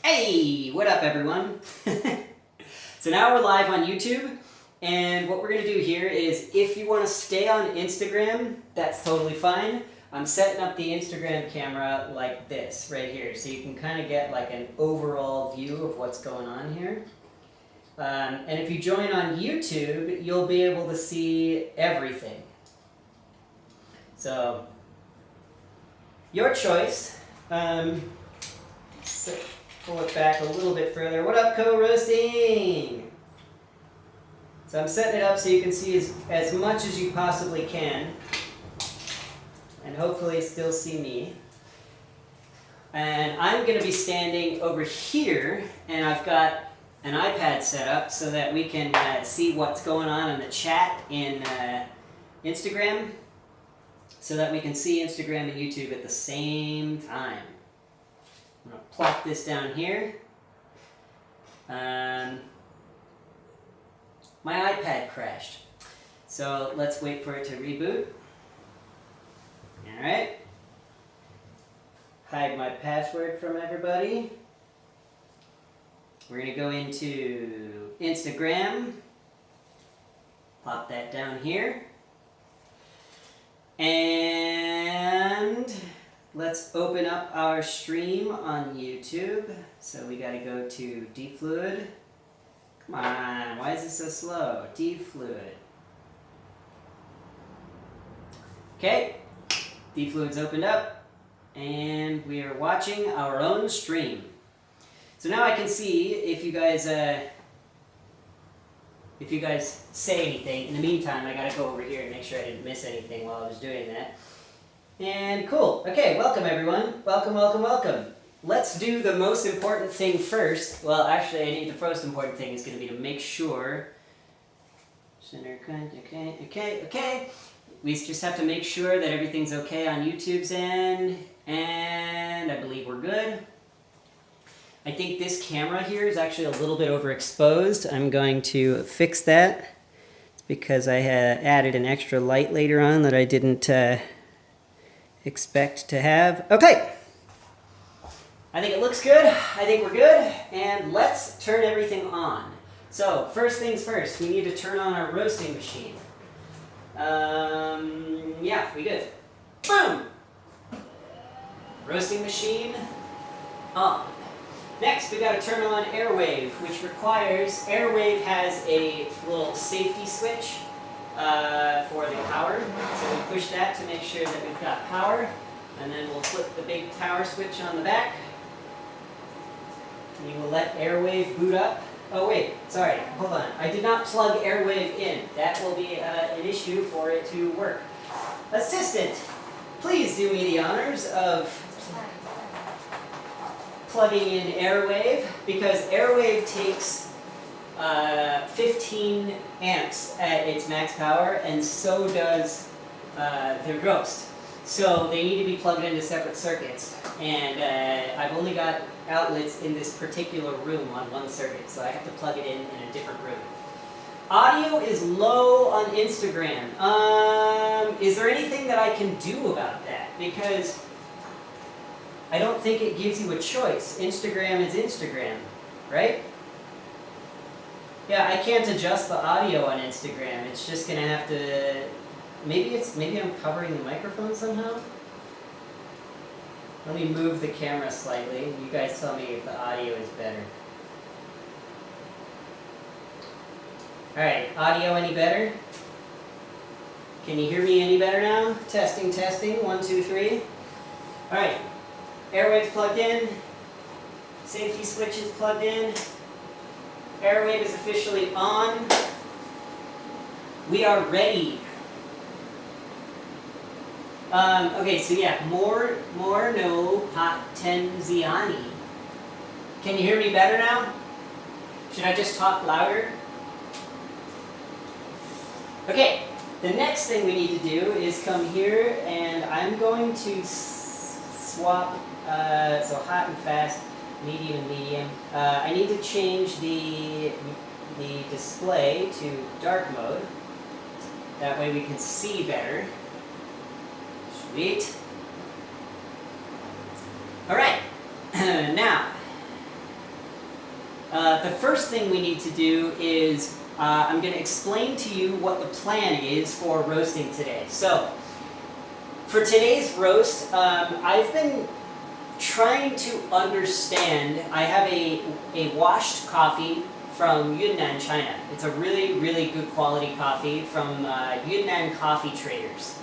Hey, what up everyone? So now we're live on YouTube, and what we're going to do here is, if you want to stay on Instagram, that's totally fine. I'm setting up the Instagram camera like this, right here, so you can kind of get like an overall view of what's going on here. And if you join on YouTube, you'll be able to see everything. So, your choice. So pull it back a little bit further. What up, co-roasting? So I'm setting it up so you can see as much as you possibly can, and hopefully still see me. And I'm going to be standing over here, and I've got an iPad set up so that we can see what's going on in the chat in Instagram, so that we can see Instagram and YouTube at the same time. I'm going to plop this down here. My iPad crashed, so let's wait for it to reboot. Alright. Hide my password from everybody. We're going to go into Instagram. Pop that down here. And let's open up our stream on YouTube. So we got to go to DiFluid. Come on, why is it so slow? DiFluid. Okay, DiFluid's opened up, and we are watching our own stream. So now I can see if you guys say anything. In the meantime, I gotta go over here and make sure I didn't miss anything while I was doing that. And cool. Okay, welcome everyone. Welcome, welcome, welcome. Let's do the most important thing first. Well, actually, I need the first important thing is going to be to make sure. Center, okay. We just have to make sure that everything's okay on YouTube's end, and I believe we're good. I think this camera here is actually a little bit overexposed. I'm going to fix that. It's because I had added an extra light later on that I didn't expect to have. Okay. I think it looks good. I think we're good. And let's turn everything on. So, first things first, we need to turn on our roasting machine. Yeah, we good. Boom! Roasting machine on. Next, we got to turn on AirWave, which requires, AirWave has a little safety switch for the power. So we push that to make sure that we've got power. And then we'll flip the big power switch on the back. And you will let AirWave boot up. Oh wait, sorry, hold on. I did not plug AirWave in. That will be an issue for it to work. Assistant, please do me the honors of plugging in AirWave, because AirWave takes 15 amps at its max power, and so does the ROEST. So they need to be plugged into separate circuits, and I've only got outlets in this particular room on one circuit, so I have to plug it in a different room. Audio is low on Instagram. Is there anything that I can do about that? Because I don't think it gives you a choice. Instagram is Instagram, right? Yeah, I can't adjust the audio on Instagram. It's just gonna have to. Maybe I'm covering the microphone somehow. Let me move the camera slightly. You guys tell me if the audio is better. Alright, audio any better? Can you hear me any better now? Testing, testing, 1, 2, 3. Alright, AirWave's plugged in. Safety switch is plugged in. AirWave is officially on. We are ready. Okay, so yeah, more no hot tenziani. Can you hear me better now? Should I just talk louder? Okay, the next thing we need to do is come here, and I'm going to swap, so hot and fast, medium and medium. I need to change the display to dark mode. That way we can see better. Sweet. Alright, now, The first thing we need to do is I'm going to explain to you what the plan is for roasting today. So, for today's roast, I've been trying to understand. I have a washed coffee from Yunnan, China. It's a really, really good quality coffee from Yunnan Coffee Traders.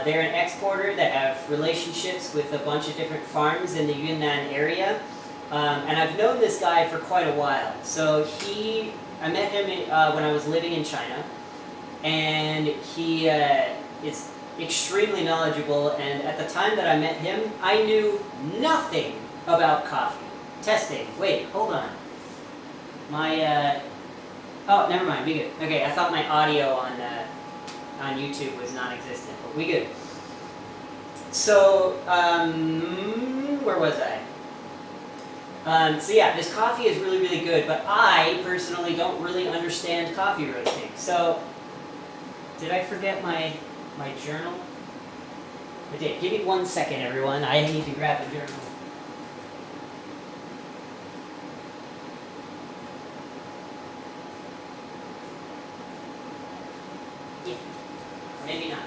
They're an exporter that have relationships with a bunch of different farms in the Yunnan area. And I've known this guy for quite a while. So I met him when I was living in China, and he is extremely knowledgeable, and at the time that I met him, I knew nothing about coffee. Testing. Wait, hold on. My, oh, never mind, we good. Okay, I thought my audio on YouTube was non-existent, but we good. So, where was I? So yeah, this coffee is really, really good, but I personally don't really understand coffee roasting. So, did I forget my journal? I did. Give me 1 second, everyone. I need to grab a journal. Yeah, maybe not.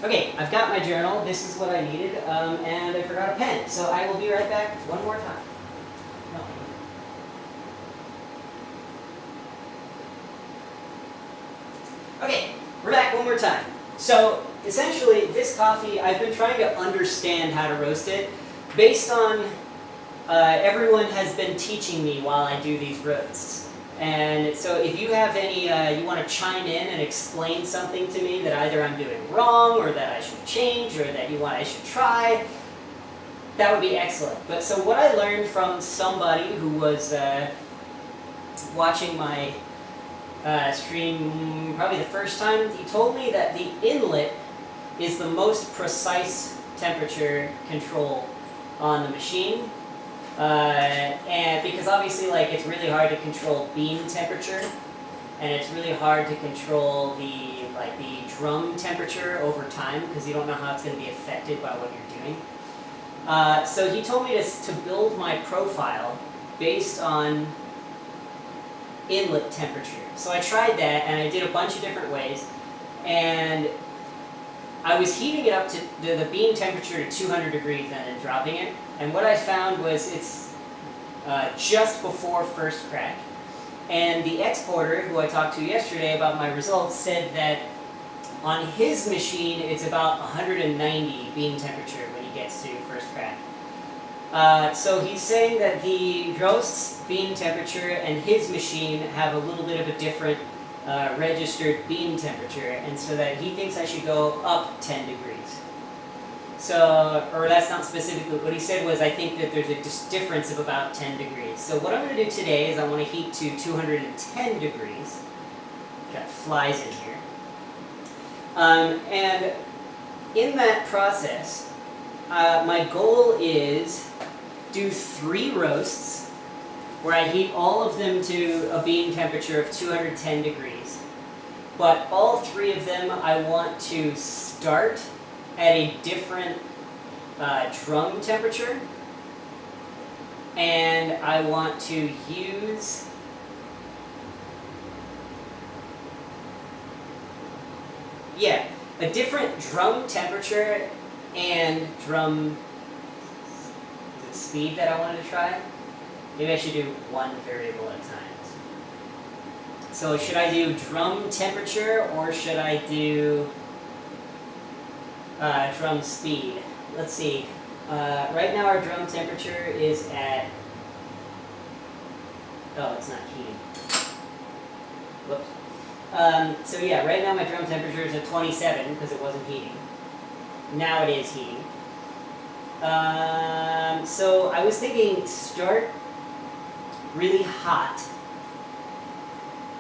Okay, I've got my journal. This is what I needed, and I forgot a pen. So I will be right back one more time. No. Okay, we're back one more time. So, essentially, this coffee, I've been trying to understand how to roast it based on everyone has been teaching me while I do these roasts. And so if you have any, you want to chime in and explain something to me that either I'm doing wrong or that I should change or that you want I should try, that would be excellent. But so what I learned from somebody who was watching my stream probably the first time, he told me that the inlet is the most precise temperature control on the machine. And because obviously like it's really hard to control bean temperature, and it's really hard to control the drum temperature over time because you don't know how it's going to be affected by what you're doing. So he told me to build my profile based on inlet temperature. So I tried that, and I did a bunch of different ways, and I was heating it up to the bean temperature to 200 degrees and then dropping it, and what I found was it's just before first crack. And the exporter, who I talked to yesterday about my results, said that on his machine it's about 190 bean temperature when he gets to first crack. So he's saying that the roast's bean temperature and his machine have a little bit of a different registered bean temperature, and so that he thinks I should go up 10 degrees. So, or that's not specifically, what he said was I think that there's a difference of about 10 degrees. So what I'm going to do today is I want to heat to 210 degrees. Got flies in here. And in that process, my goal is do 3 roasts where I heat all of them to a bean temperature of 210 degrees. But all 3 of them I want to start at a different drum temperature, and I want to use a different drum temperature and drum speed that I wanted to try. Maybe I should do one variable at a time. So should I do drum temperature or should I do drum speed? Let's see. Right now our drum temperature is at... Oh, it's not heating. Whoops. So yeah, right now my drum temperature is at 27 because it wasn't heating. Now it is heating. So I was thinking start really hot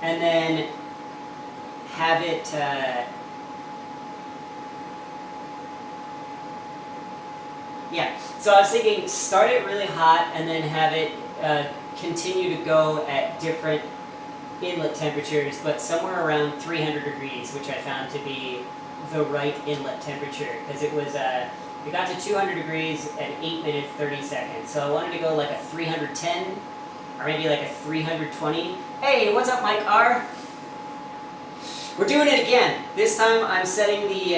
and then have it so I was thinking start it really hot and then have it continue to go at different inlet temperatures, but somewhere around 300 degrees, which I found to be the right inlet temperature, because it was it got to 200 degrees at 8 minutes 30 seconds. So I wanted to go like a 310 or maybe like a 320. Hey, what's up, Mike R? We're doing it again. This time I'm setting the,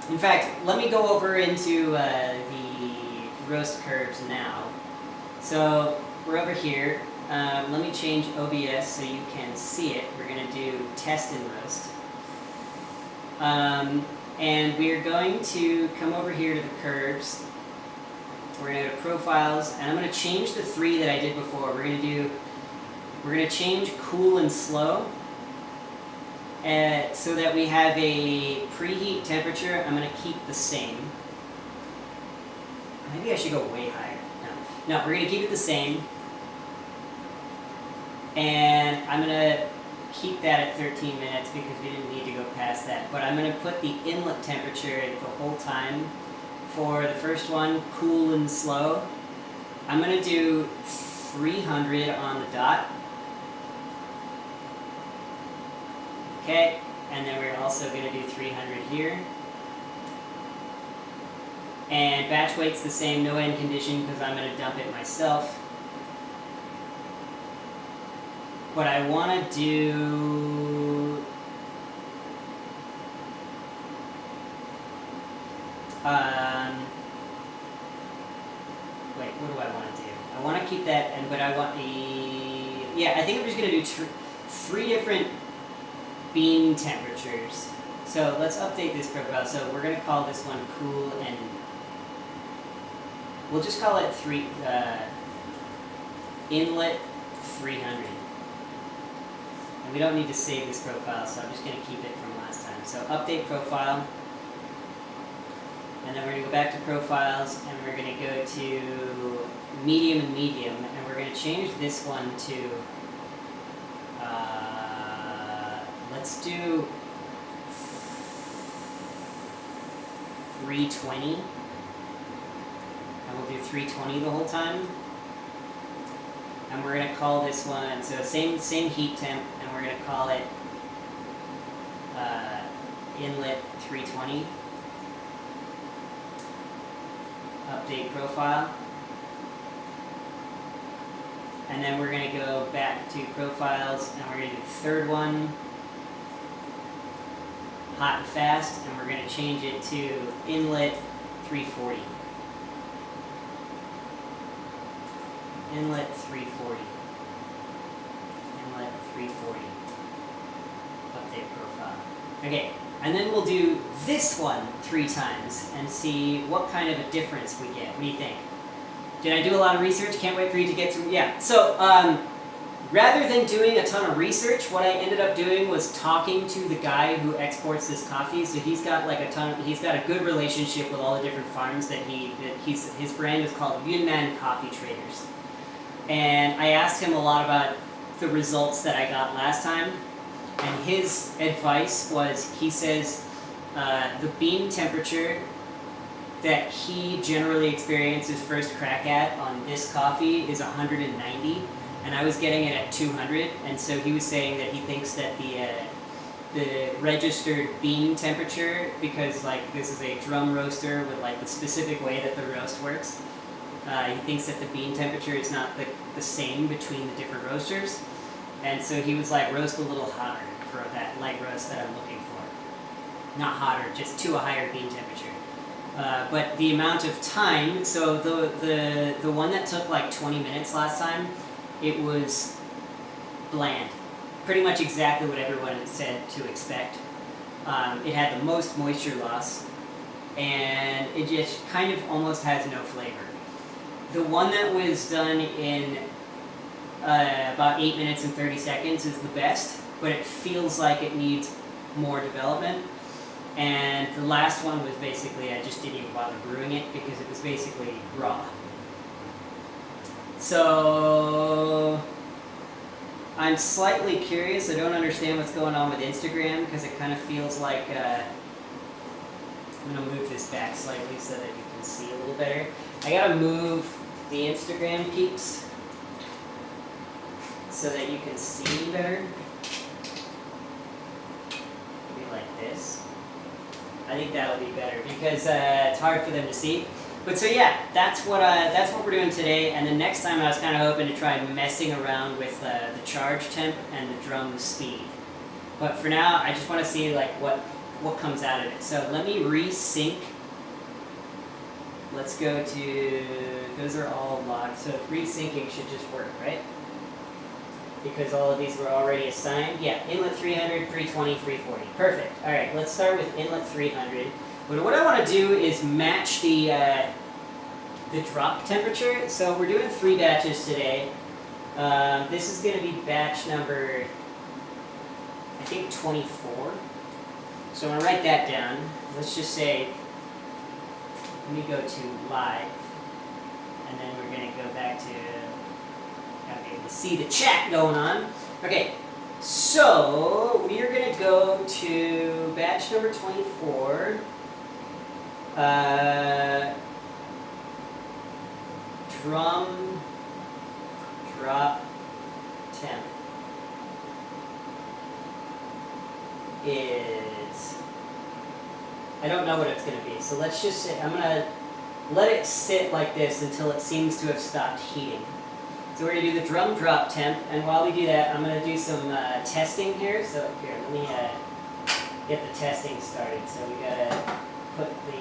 in fact, let me go over into the roast curves now. So we're over here. Let me change OBS so you can see it. We're going to do test and roast. And we're going to come over here to the curves. We're going to go to profiles, and I'm going to change the 3 that I did before. We're going to change cool and slow, so that we have a preheat temperature. I'm going to keep the same. Maybe I should go way higher. No, we're going to keep it the same. And I'm going to keep that at 13 minutes because we didn't need to go past that. But I'm going to put the inlet temperature the whole time. For the first one, cool and slow, I'm going to do 300 on the dot. Okay, and then we're also going to do 300 here. And batch weight's the same, no end condition, because I'm going to dump it myself. What I want to do... wait, what do I want to do? I want to keep that, but I want the... Yeah, I think I'm just going to do 3 different bean temperatures. So let's update this profile. So we're going to call this one cool, and we'll just call it inlet 300. And we don't need to save this profile, so I'm just going to keep it from last time. So update profile. And then we're going to go back to profiles, and we're going to go to medium and medium, and we're going to change this one to, let's do 320, and we'll do 320 the whole time. And we're going to call this one, so same heat temp, and we're going to call it inlet 320. Update profile. And then we're going to go back to profiles, and we're going to do the third one, hot and fast, and we're going to change it to inlet 340. Inlet 340. Inlet 340. Update profile. Okay, and then we'll do this one 3 times and see what kind of a difference we get. What do you think? Did I do a lot of research? Can't wait for you to get through. Yeah, so rather than doing a ton of research, what I ended up doing was talking to the guy who exports this coffee. So he's got like he's got a good relationship with all the different farms that his brand is called Yunnan Coffee Traders. And I asked him a lot about the results that I got last time. And his advice was, he says, the bean temperature that he generally experiences first crack at on this coffee is 190, and I was getting it at 200, and so he was saying that he thinks that the registered bean temperature, because like this is a drum roaster with like the specific way that the roast works, he thinks that the bean temperature is not the same between the different roasters, and so he was like, roast a little hotter for that light roast that I'm looking for. Not hotter, just to a higher bean temperature. But the amount of time, so the one that took like 20 minutes last time, it was bland. Pretty much exactly what everyone had said to expect. It had the most moisture loss, and it just kind of almost has no flavor. The one that was done in about 8 minutes and 30 seconds is the best, but it feels like it needs more development. And the last one was basically, I just didn't even bother brewing it because it was basically raw. So I'm slightly curious. I don't understand what's going on with Instagram because it kind of feels like I'm going to move this back slightly so that you can see a little better. I got to move the Instagram peeps so that you can see better. Maybe like this. I think that would be better because it's hard for them to see. But so yeah, that's what we're doing today. And the next time I was kind of hoping to try messing around with the charge temp and the drum speed. But for now, I just want to see like what comes out of it. So let me resync. Let's go to, those are all locked. So resyncing should just work, right? Because all of these were already assigned. Yeah, inlet 300, 320, 340. Perfect. All right, let's start with inlet 300. But what I want to do is match the drop temperature. So we're doing 3 batches today. This is going to be batch number, I think 24. So I'm going to write that down. Let's just say, let me go to live. And then we're going to go back to, gotta be able to see the chat going on. Okay, so we are going to go to batch number 24. Drum drop temp is, I don't know what it's going to be, so let's just say, I'm going to let it sit like this until it seems to have stopped heating. So we're going to do the drum drop temp, and while we do that, I'm going to do some testing here. So here, let me get the testing started. So we got to put the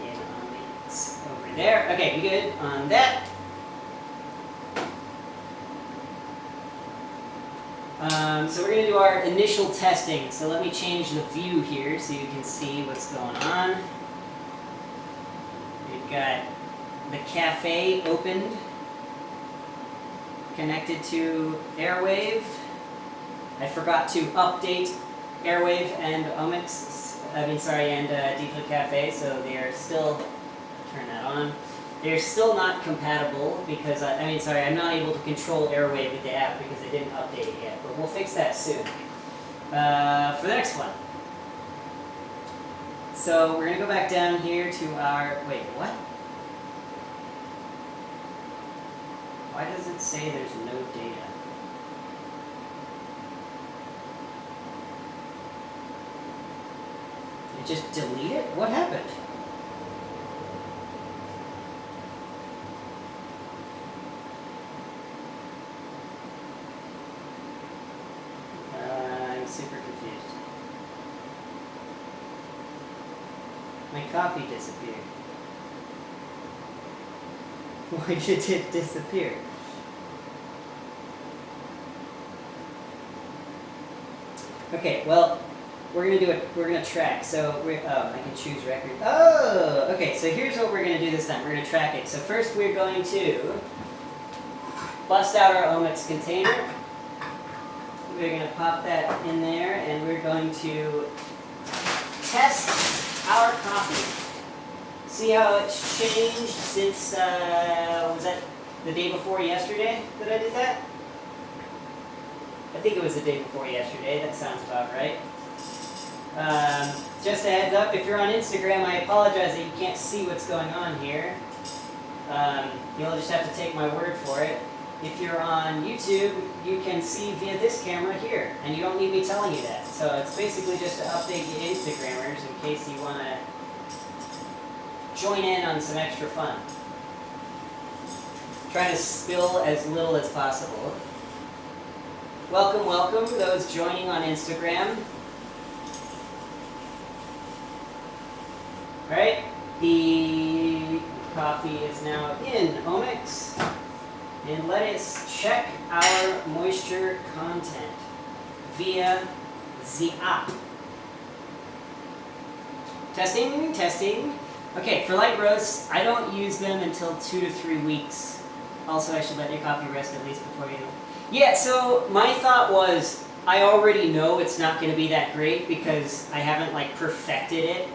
in on it over there. Okay, we good on that. So we're going to do our initial testing. So let me change the view here so you can see what's going on. We've got the cafe opened, connected to AirWave. I forgot to update AirWave and DiFluid Cafe, so they are still, turn that on. They're still not compatible because, I'm not able to control AirWave with the app because I didn't update it yet, but we'll fix that soon. For the next one. So we're going to go back down here to our, wait, what? Why does it say there's no data? It just delete it? What happened? I'm super confused. My coffee disappeared. Why did it disappear? Okay, well, we're gonna do it. We're gonna track. So I can choose record. Oh, okay. So here's what we're gonna do this time. We're gonna track it. So first, we're going to bust out our omics container. We're gonna pop that in there, and we're going to test our coffee. See how it's changed since, was that the day before yesterday that I did that? I think it was the day before yesterday, that sounds about right. Just a heads up, if you're on Instagram, I apologize that you can't see what's going on here. You'll just have to take my word for it. If you're on YouTube, you can see via this camera here, and you don't need me telling you that. So it's basically just to update you Instagrammers in case you want to join in on some extra fun. Try to spill as little as possible. Welcome, welcome, those joining on Instagram. Alright, the coffee is now in omics. And let us check our moisture content via the app. Testing, testing. Okay, for light roasts, I don't use them until 2 to 3 weeks. Also, I should let your coffee rest at least before you... Yeah, so my thought was, I already know it's not going to be that great because I haven't perfected it.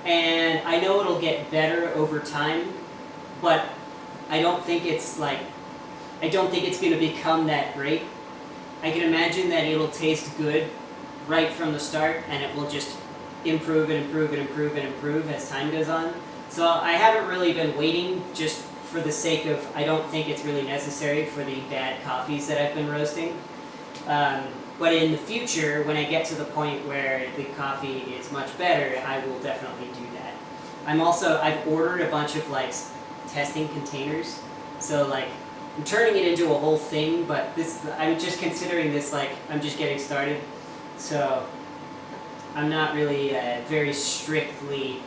And I know it'll get better over time, but I don't think it's going to become that great. I can imagine that it'll taste good right from the start, and it will just improve and improve and improve and improve as time goes on. So I haven't really been waiting just for the sake of, I don't think it's really necessary for the bad coffees that I've been roasting. But in the future, when I get to the point where the coffee is much better, I will definitely do that. I've ordered a bunch of like testing containers, so like I'm turning it into a whole thing, but I'm just considering this like I'm just getting started, so I'm not really very strictly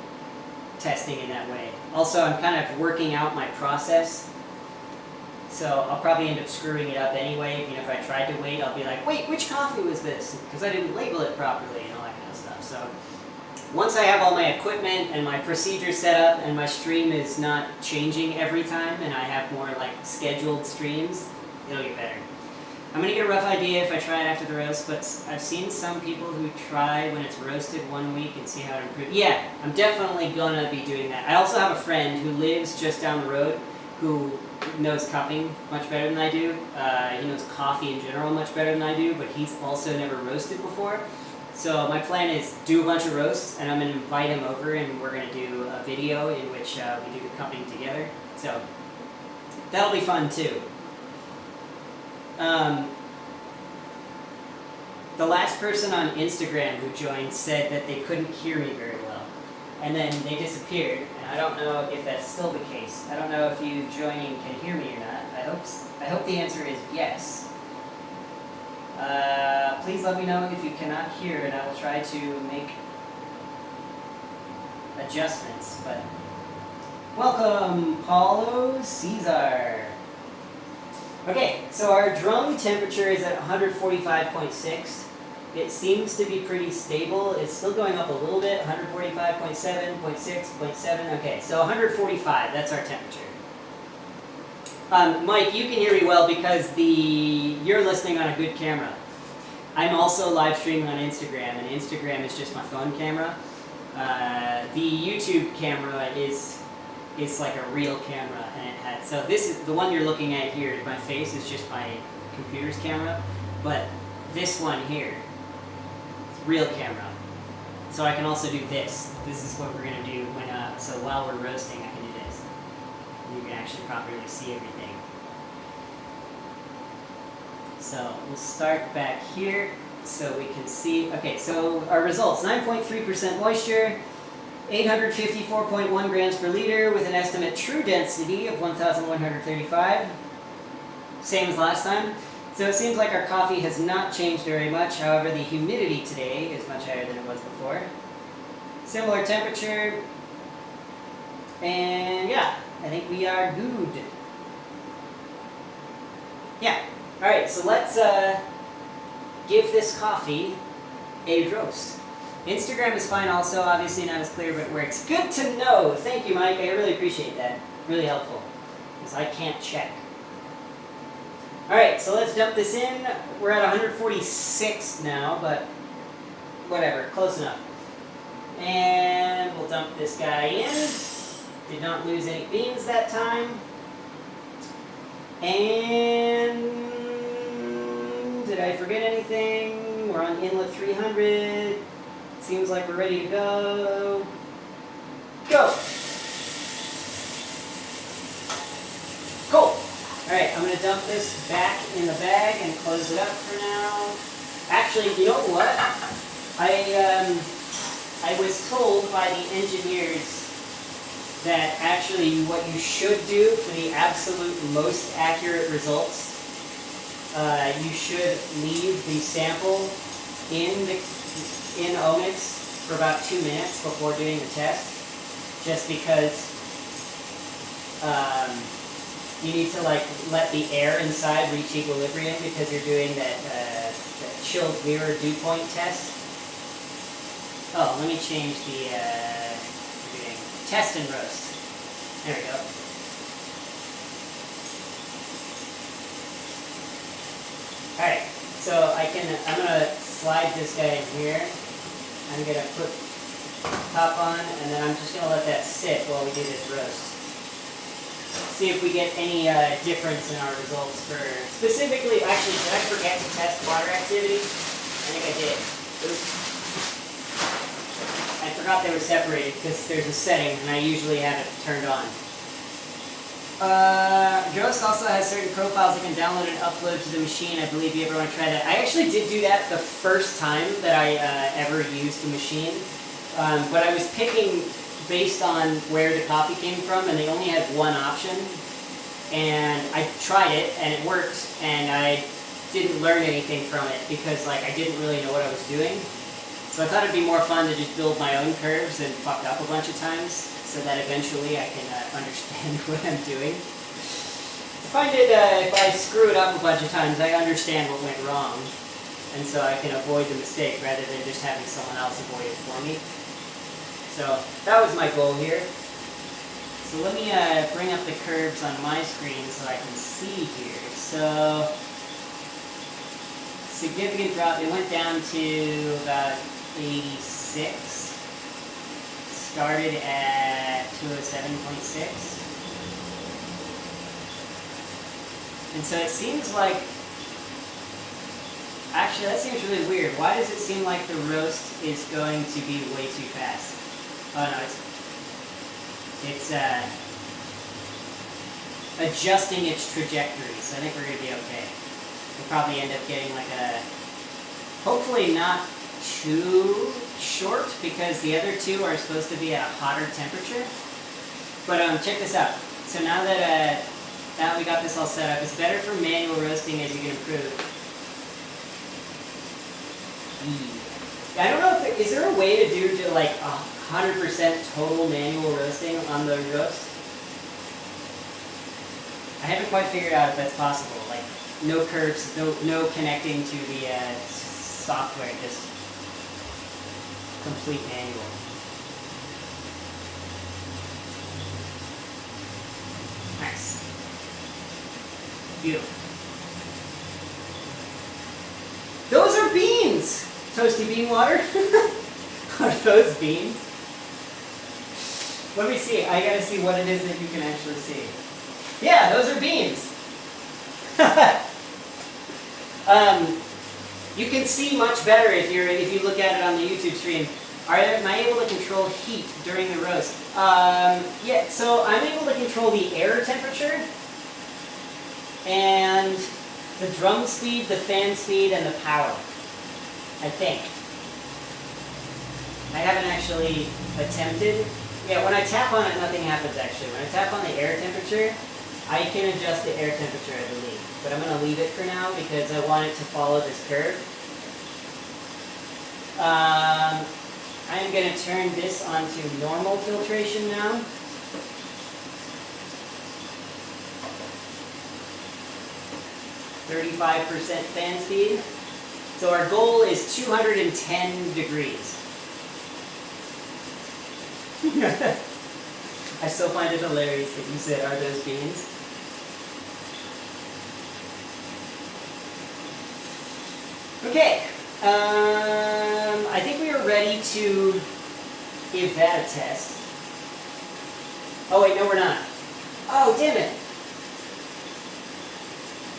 testing in that way. Also, I'm kind of working out my process, so I'll probably end up screwing it up anyway. You know, if I tried to wait, I'll be like, wait, which coffee was this? Because I didn't label it properly and all that kind of stuff. So once I have all my equipment and my procedure set up and my stream is not changing every time and I have more like scheduled streams, it'll get better. I'm going to get a rough idea if I try it after the roast, but I've seen some people who try when it's roasted 1 week and see how it improves. Yeah, I'm definitely going to be doing that. I also have a friend who lives just down the road who knows cupping much better than I do. He knows coffee in general much better than I do, but he's also never roasted before. So my plan is do a bunch of roasts, and I'm going to invite him over, and we're going to do a video in which we do the cupping together. So that'll be fun too. The last person on Instagram who joined said that they couldn't hear me very well, and then they disappeared, and I don't know if that's still the case. I don't know if you joining can hear me or not. I hope the answer is yes. Please let me know if you cannot hear, and I will try to make adjustments. But welcome, Paulo Cesar. Okay, so our drum temperature is at 145.6. It seems to be pretty stable. It's still going up a little bit, 145.7, 0.6, 0.7. Okay, so 145, that's our temperature. Mike, you can hear me well because you're listening on a good camera. I'm also live streaming on Instagram, and Instagram is just my phone camera. The YouTube camera is like a real camera, and so this is the one you're looking at here. My face is just my computer's camera, but this one here, it's real camera. So I can also do this. This is what we're gonna do so while we're roasting, I can do this. You can actually properly see everything. So we'll start back here so we can see. Okay, so our results: 9.3% moisture. 854.1 grams per liter with an estimate true density of 1,135. Same as last time. So it seems like our coffee has not changed very much. However, the humidity today is much higher than it was before. Similar temperature. And yeah, I think we are good. Yeah. Alright, so let's give this coffee a roast. Instagram is fine also, obviously not as clear, but it works. Good to know! Thank you, Mike. I really appreciate that. Really helpful. Because I can't check. Alright, so let's dump this in. We're at 146 now, but whatever, close enough. And we'll dump this guy in. Did not lose any beans that time. And did I forget anything? We're on inlet 300. Seems like we're ready to go. Go! Cool! Alright, I'm going to dump this back in the bag and close it up for now. Actually, you know what? I was told by the engineers that actually what you should do for the absolute most accurate results, you should leave the sample in omics for about 2 minutes before doing the test, just because you need to like let the air inside reach equilibrium because you're doing that chilled mirror dew point test. Oh, let me change the we're doing test and roast. There we go. Alright, so I'm gonna slide this guy in here. I'm going to put top on, and then I'm just going to let that sit while we do this roast. See if we get any difference in our results for specifically, actually, did I forget to test water activity? I think I did. Oops. I forgot they were separated because there's a setting, and I usually have it turned on. Ghost also has certain profiles you can download and upload to the machine. I believe you ever want to try that. I actually did do that the first time that I ever used the machine. But I was picking based on where the coffee came from, and they only had one option. And I tried it, and it worked, and I didn't learn anything from it because like I didn't really know what I was doing. So I thought it'd be more fun to just build my own curves and fuck up a bunch of times, so that eventually I can understand what I'm doing. I find it if I screw it up a bunch of times, I understand what went wrong, and so I can avoid the mistake rather than just having someone else avoid it for me. So that was my goal here. So let me bring up the curves on my screen so I can see here. So, significant drop, it went down to about 86. Started at 207.6. And so it seems like, actually that seems really weird. Why does it seem like the roast is going to be way too fast? Oh no, it's adjusting its trajectory, so I think we're going to be okay. We'll probably end up getting like a, hopefully not too short, because the other two are supposed to be at a hotter temperature. But check this out. So now that we got this all set up, it's better for manual roasting as you can improve. I don't know if is there a way to do like 100% total manual roasting on the roast? I haven't quite figured out if that's possible. Like no curves, no connecting to the software, just complete manual. Nice. Beautiful. Those are beans! Toasty bean water? Are those beans? Let me see. I gotta see what it is that you can actually see. Yeah, those are beans. You can see much better if you look at it on the YouTube stream. Am I able to control heat during the roast? Yeah, so I'm able to control the air temperature and the drum speed, the fan speed, and the power. I think. I haven't actually attempted. Yeah, when I tap on it, nothing happens actually. When I tap on the air temperature, I can adjust the air temperature, I believe. But I'm going to leave it for now because I want it to follow this curve. I'm going to turn this onto normal filtration now. %, fan speed. So our goal is 210 degrees. I still find it hilarious that you said, are those beans? Okay, I think we are ready to give that a test. Oh wait, no we're not. Oh, damn it.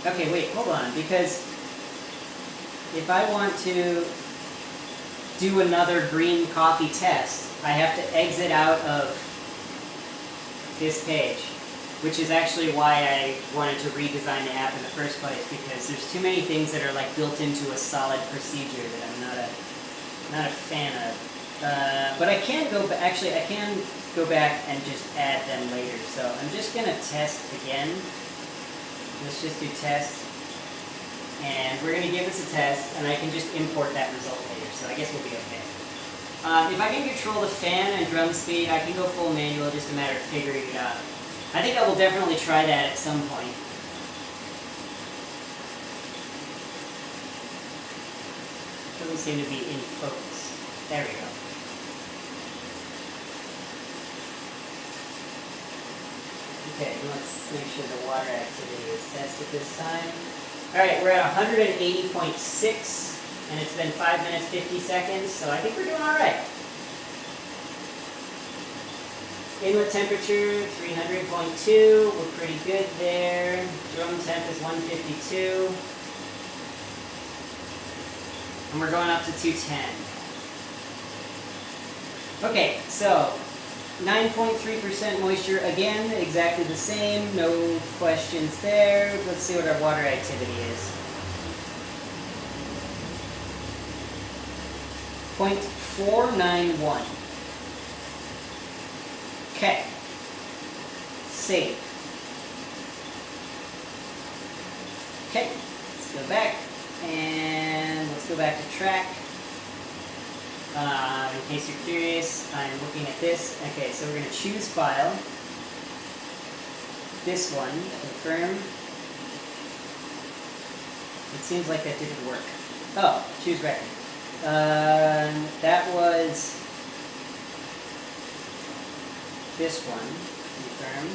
Okay, wait, hold on, because if I want to do another green coffee test, I have to exit out of this page, which is actually why I wanted to redesign the app in the first place, because there's too many things that are like built into a solid procedure that I'm not a fan of. But I can go back, actually I can go back and just add them later. So I'm just gonna test again. Let's just do test. And we're gonna give this a test, and I can just import that result later, so I guess we'll be okay. If I can control the fan and drum speed, I can go full manual, just a matter of figuring it out. I think I will definitely try that at some point. Doesn't seem to be in focus. There we go. Okay, let's make sure the water activity is tested this time. Alright, we're at 180.6. And it's been 5 minutes, 50 seconds, so I think we're doing alright. Inlet temperature, 300.2, we're pretty good there. Drum temp is 152. And we're going up to 210. Okay, so 9.3% moisture, again, exactly the same, no questions there. Let's see what our water activity is. 0.491. Okay. Save. Okay, let's go back, and let's go back to track. In case you're curious, I'm looking at this. Okay, so we're going to choose file. This one, confirm. It seems like that didn't work. Oh, choose record. That was this one, confirm.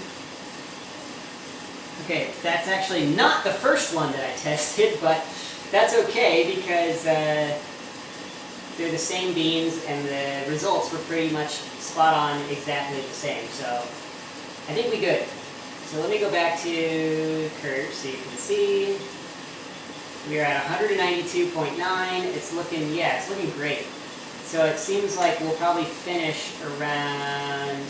Okay, that's actually not the first one that I tested, but that's okay because they're the same beans and the results were pretty much spot on, exactly the same. So I think we're good. So let me go back to curve so you can see. We are at 192.9. It's looking, yeah, it's looking great. So it seems like we'll probably finish around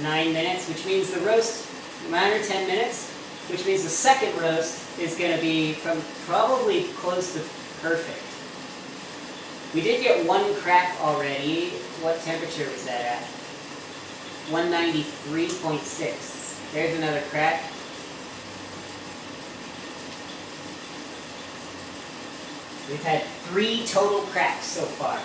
9 minutes, which means the roast, 9 or 10 minutes, which means the second roast is going to be probably close to perfect. We did get one crack already. What temperature was that at? 193.6. There's another crack. We've had 3 total cracks so far.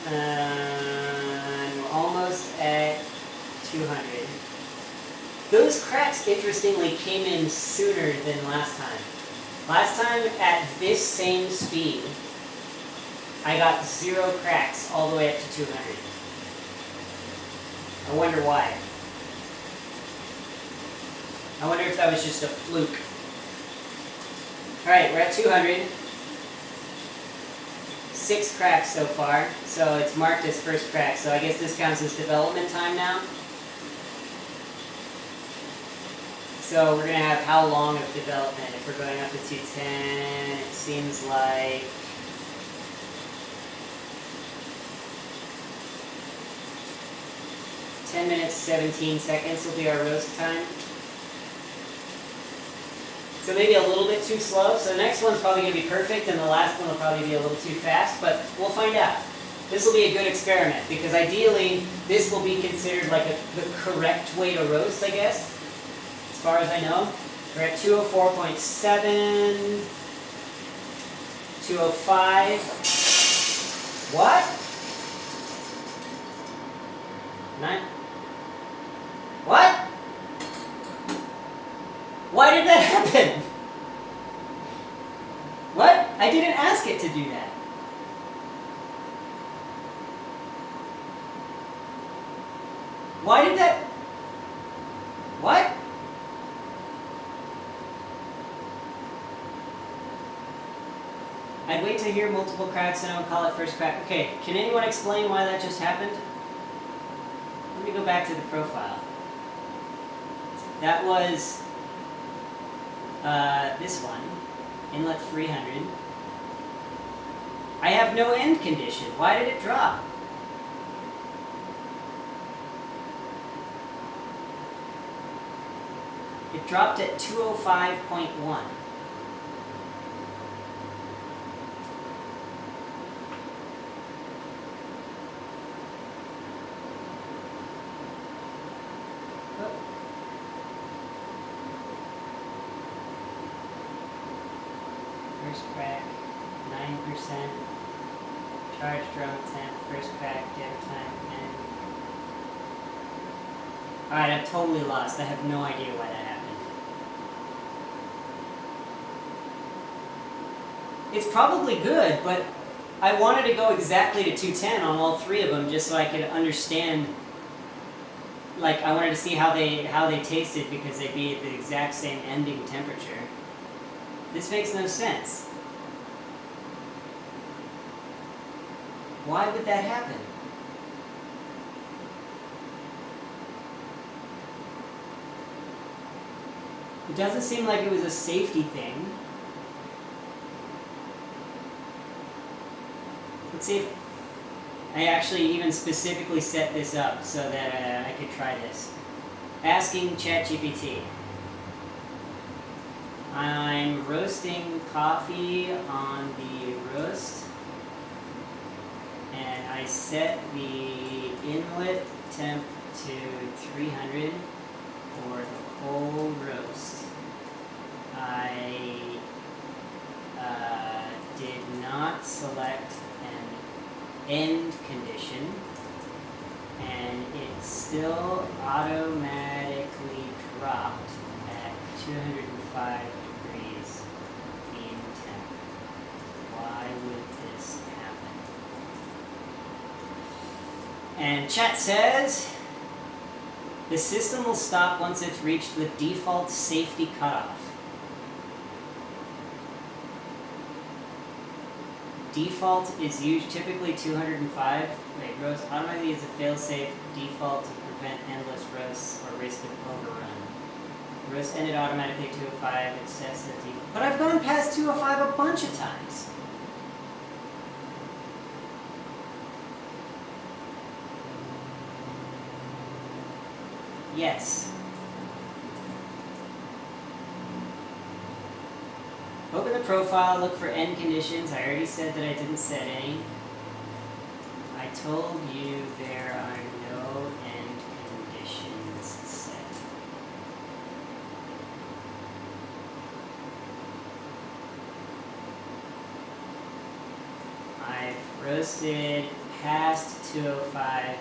We're almost at 200. Those cracks, interestingly, came in sooner than last time. Last time, at this same speed, I got 0 cracks all the way up to 200. I wonder why. I wonder if that was just a fluke. Alright, we're at 200. 6 cracks so far, so it's marked as first crack, so I guess this counts as development time now. So we're going to have how long of development? If we're going up to 210, it seems like $10 minutes, 17 seconds will be our roast time. So maybe a little bit too slow. So the next one's probably going to be perfect, and the last one will probably be a little too fast, but we'll find out. This will be a good experiment, because ideally, this will be considered like the correct way to roast, I guess, as far as I know. We're at 204.7, 205. What? 9? What? Why did that happen? What? I didn't ask it to do that. Why did that? What? I'd wait to hear multiple cracks and I would call it first crack. Okay, can anyone explain why that just happened? Let me go back to the profile. That was this one, inlet 300. I have no end condition. Why did it drop? It dropped at 205.1. First crack, 9%. Charge drum temp, first crack, dead time, and... Alright, I'm totally lost. I have no idea why that happened. It's probably good, but I wanted to go exactly to 210 on all 3 of them just so I could understand. Like, I wanted to see how they tasted because they'd be at the exact same ending temperature. This makes no sense. Why would that happen? It doesn't seem like it was a safety thing. Let's see if I actually even specifically set this up so that I could try this. Asking ChatGPT. I'm roasting coffee on the ROEST, and I set the inlet temp to 300 for the whole roast. I did not select an end condition, and it still automatically dropped at 205 degrees beam temp. Why would this happen? And chat says, the system will stop once it's reached the default safety cutoff. Default is typically 205. Wait, roast automatically is a failsafe default to prevent endless roasts or risk of overrun. Roast ended automatically at 205. It sets the default. But I've gone past 205 a bunch of times. Yes. Open the profile, look for end conditions. I already said that I didn't set any. I told you there are no end conditions set. I've roasted past 205 a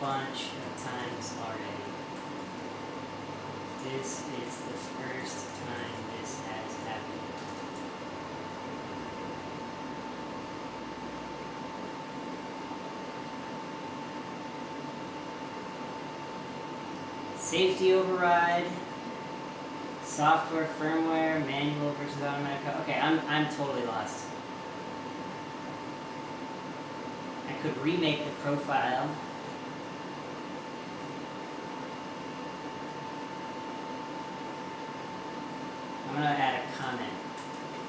bunch of times already. This is the first time this has happened. Safety override, software, firmware, manual versus automatic. Okay, I'm totally lost. I could remake the profile. I'm gonna add a comment.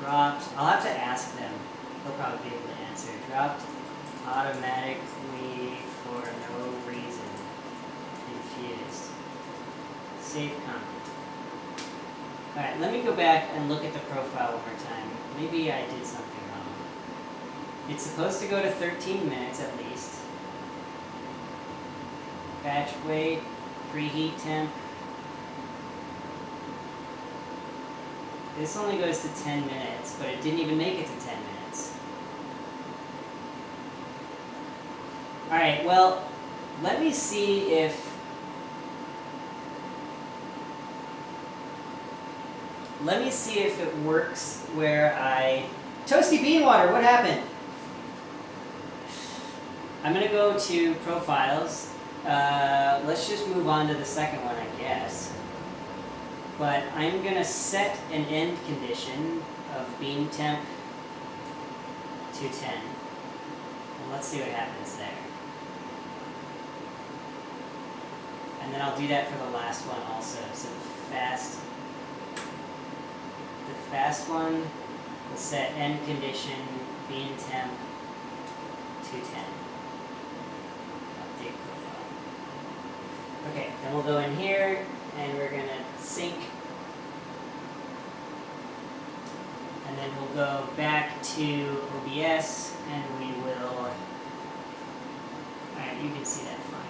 Dropped. I'll have to ask them. They'll probably be able to answer. Dropped automatically for no reason. Confused. Save comment. Alright, let me go back and look at the profile one more time. Maybe I did something wrong. It's supposed to go to 13 minutes at least. Batch weight, preheat temp. This only goes to 10 minutes, but it didn't even make it to 10 minutes. Alright, well, let me see if... Let me see if it works where I... Toasty bean water, what happened? I'm going to go to profiles. Let's just move on to the second one, I guess. But I'm going to set an end condition of beam temp to 10. And let's see what happens there. And then I'll do that for the last one also. So the fast one will set end condition beam temp to 10. Update profile. Okay, then we'll go in here and we're going to sync. And then we'll go back to OBS and we will... Alright, you can see that fine.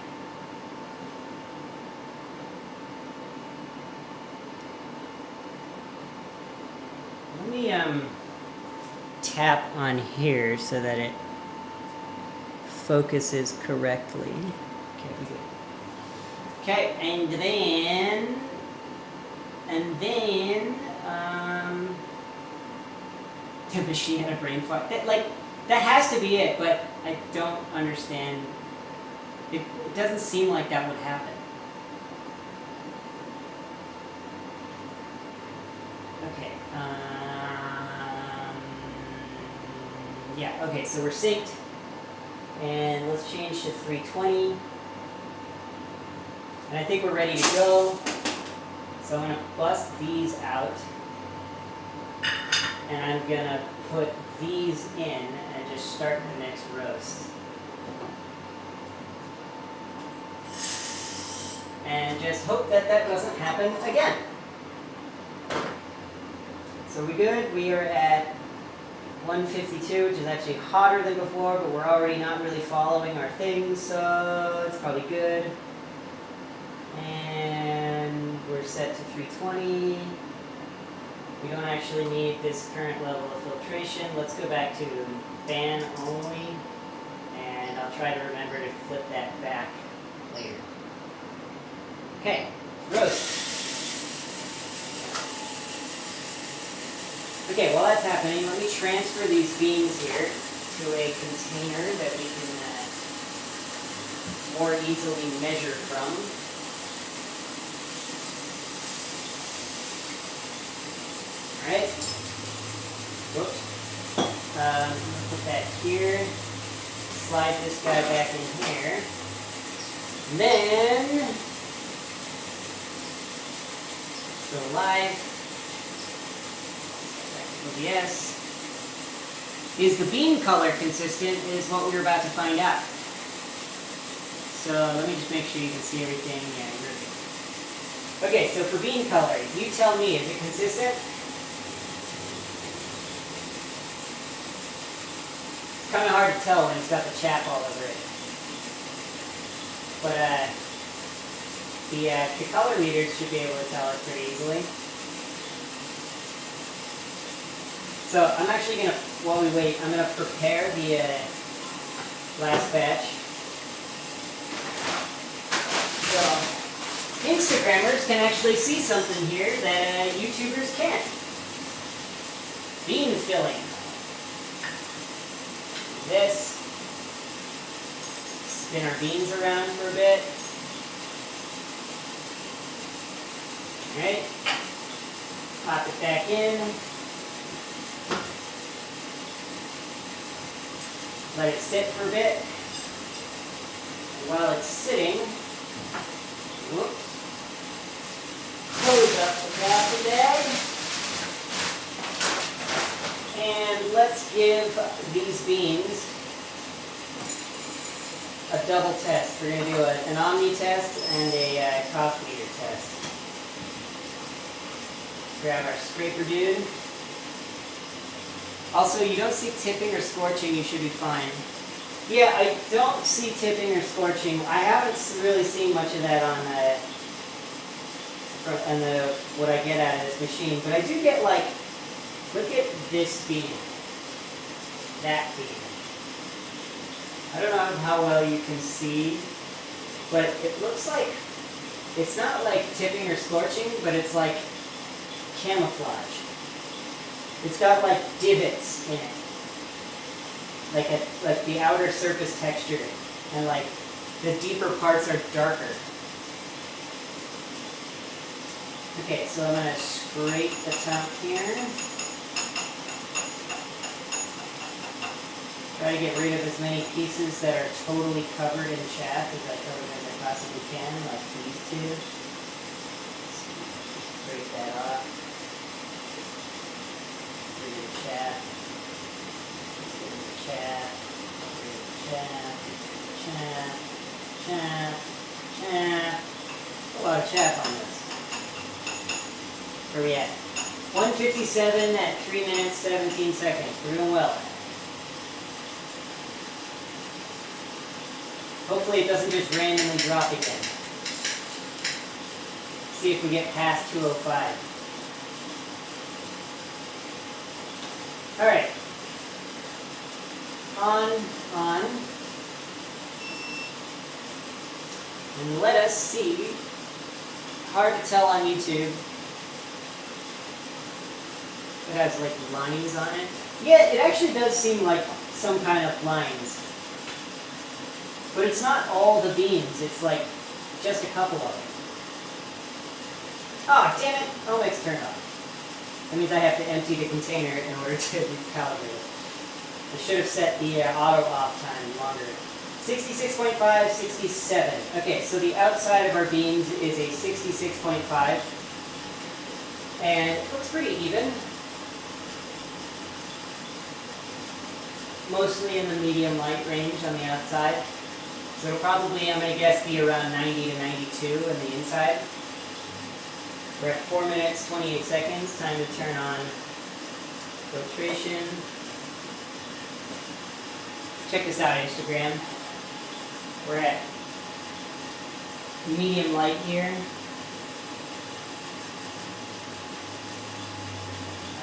Let me tap on here so that it focuses correctly. Okay, we good. Okay, and then the machine had a brain fart. That has to be it, but I don't understand. It doesn't seem like that would happen. Okay. Yeah. Okay. So we're synced, and let's change to 320. And I think we're ready to go. So I'm going to bust these out. And I'm going to put these in and just start the next roast. And just hope that that doesn't happen again. So we good? We are at 152, which is actually hotter than before, but we're already not really following our things, so it's probably good. And we're set to 320. We don't actually need this current level of filtration. Let's go back to fan only, and I'll try to remember to flip that back later. Okay, roast. Okay, while that's happening, let me transfer these beans here to a container that we can more easily measure from. Alright. Whoops. Put that here. Slide this guy back in here. And then, go live. OBS. Is the bean color consistent is what we're about to find out. So let me just make sure you can see everything. Yeah, you're good. Okay, so for bean color, you tell me, is it consistent? It's kind of hard to tell when it's got the chap all over it. But the color meters should be able to tell us pretty easily. So I'm actually going to, while we wait, I'm going to prepare the last batch. So Instagrammers can actually see something here that YouTubers can't. Bean filling. This. Spin our beans around for a bit. Alright. Pop it back in. Let it sit for a bit. And while it's sitting, whoops, close up the plastic bag. And let's give these beans a double test. We're going to do an Omni test and a cough meter test. Grab our scraper dude. Also, you don't see tipping or scorching, you should be fine. Yeah, I don't see tipping or scorching. I haven't really seen much of that on what I get out of this machine. But I do get, like, look at this bean. That bean. I don't know how well you can see, but it looks like, it's not like tipping or scorching, but it's like camouflage. It's got like divots in it, like the outer surface texture, and like the deeper parts are darker. Okay, so I'm gonna scrape the top here. Try to get rid of as many pieces that are totally covered in chaff as I possibly can, like these two. Scrape that off. Chaff, chaff, chaff, chaff, chaff. A lot of chaff on this. Where are we at? 157 at 3 minutes 17 seconds. We're doing well. Hopefully it doesn't just randomly drop again. See if we get past 205. Alright. On. And let us see. Hard to tell on YouTube. It has like lines on it. Yeah, it actually does seem like some kind of lines. But it's not all the beans, it's like just a couple of them. Oh, damn it! Oh, it's turned off. That means I have to empty the container in order to recalibrate it. I should have set the auto off time longer. 66.5, 67. Okay, so the outside of our beans is a 66.5. And it looks pretty even. Mostly in the medium light range on the outside. So it'll probably, I'm going to guess, be around 90 to 92 on the inside. We're at 4 minutes, 28 seconds. Time to turn on filtration. Check this out, Instagram. We're at medium light here.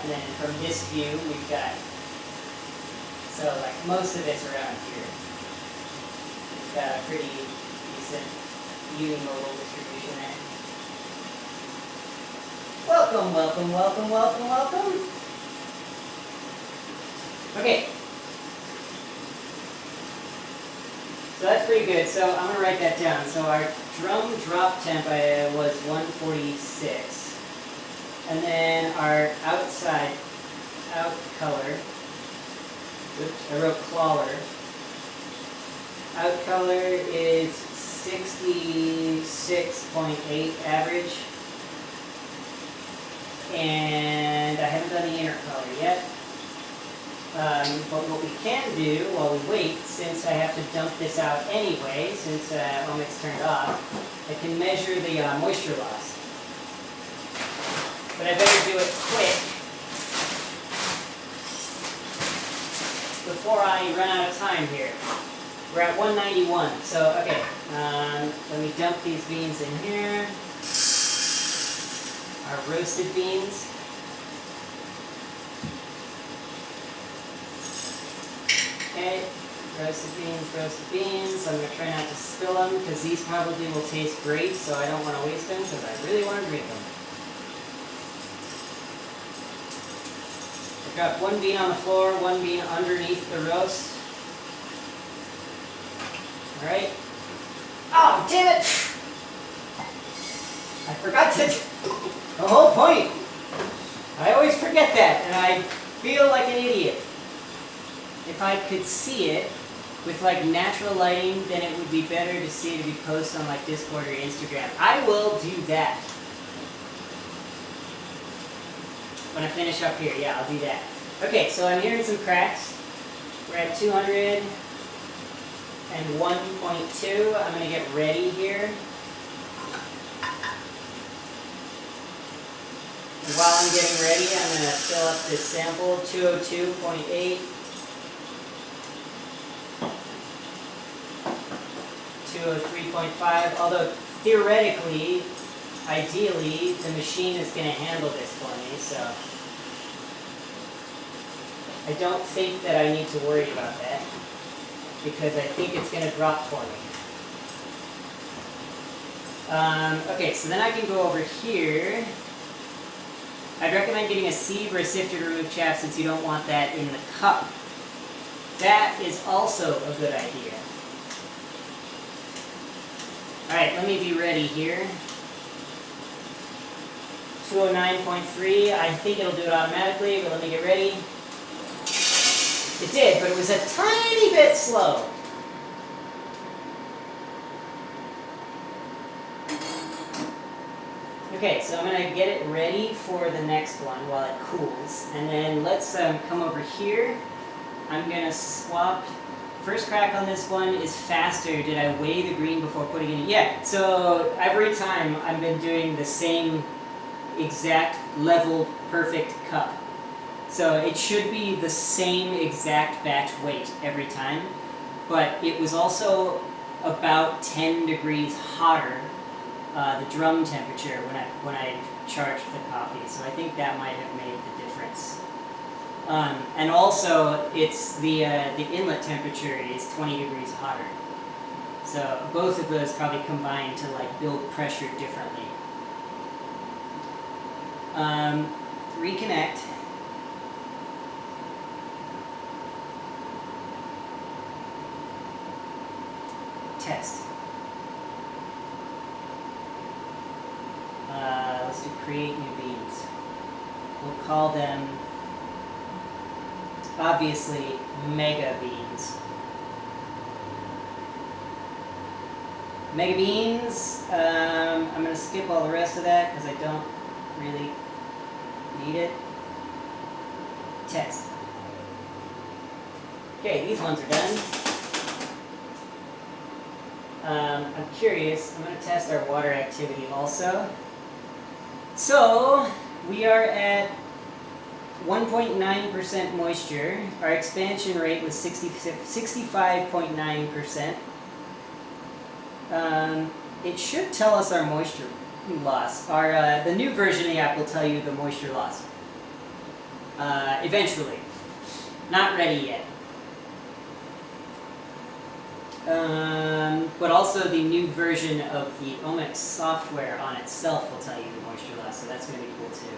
And then from this view, we've got, so like most of it's around here. We've got a pretty decent unimodal distribution there. Welcome, welcome, welcome, welcome, welcome. Okay. So that's pretty good. So I'm going to write that down. So our drum drop temp was 146. And then our outside, out color, oops, I wrote clawler. Out color is 66.8 average. And I haven't done the inner color yet. But what we can do while we wait, since I have to dump this out anyway, since Omic's turned off, I can measure the moisture loss. But I better do it quick before I run out of time here. We're at 191, so okay, let me dump these beans in here. Our roasted beans. Okay, roasted beans. I'm going to try not to spill them because these probably will taste great, so I don't want to waste them because I really want to drink them. I've got one bean on the floor, one bean underneath the roast. Alright. Oh, damn it! I forgot to... The whole point! I always forget that, and I feel like an idiot. If I could see it with like natural lighting, then it would be better to see it if you post on like Discord or Instagram. I will do that. When I finish up here, yeah, I'll do that. Okay, so I'm hearing some cracks. We're at 201.2. I'm going to get ready here. And while I'm getting ready, I'm going to fill up this sample, 202.8. 203.5, although theoretically, ideally, the machine is going to handle this for me, so I don't think that I need to worry about that, because I think it's going to drop for me. Okay, so then I can go over here. I'd recommend getting a sieve or a sifter to remove chaff since you don't want that in the cup. That is also a good idea. Alright, let me be ready here. 209.3, I think it'll do it automatically, but let me get ready. It did, but it was a tiny bit slow. Okay, so I'm going to get it ready for the next one while it cools. And then let's come over here. I'm going to swap. First crack on this one is faster. Did I weigh the green before putting it in? Yeah, so every time I've been doing the same exact level perfect cup. So it should be the same exact batch weight every time. But it was also about 10 degrees hotter, the drum temperature, when I charged the coffee. So I think that might have made the difference. And also, it's the inlet temperature is 20 degrees hotter. So both of those probably combine to like build pressure differently. Reconnect. Test. Let's do create new beans. We'll call them, obviously, mega beans. Mega beans, I'm going to skip all the rest of that because I don't really need it. Test. Okay, these ones are done. I'm curious, I'm going to test our water activity also. So, we are at 1.9% moisture. Our expansion rate was 65.9%. It should tell us our moisture loss. The new version of the app will tell you the moisture loss. Eventually. Not ready yet. But also the new version of the Omics software on itself will tell you the moisture loss, so that's going to be cool too.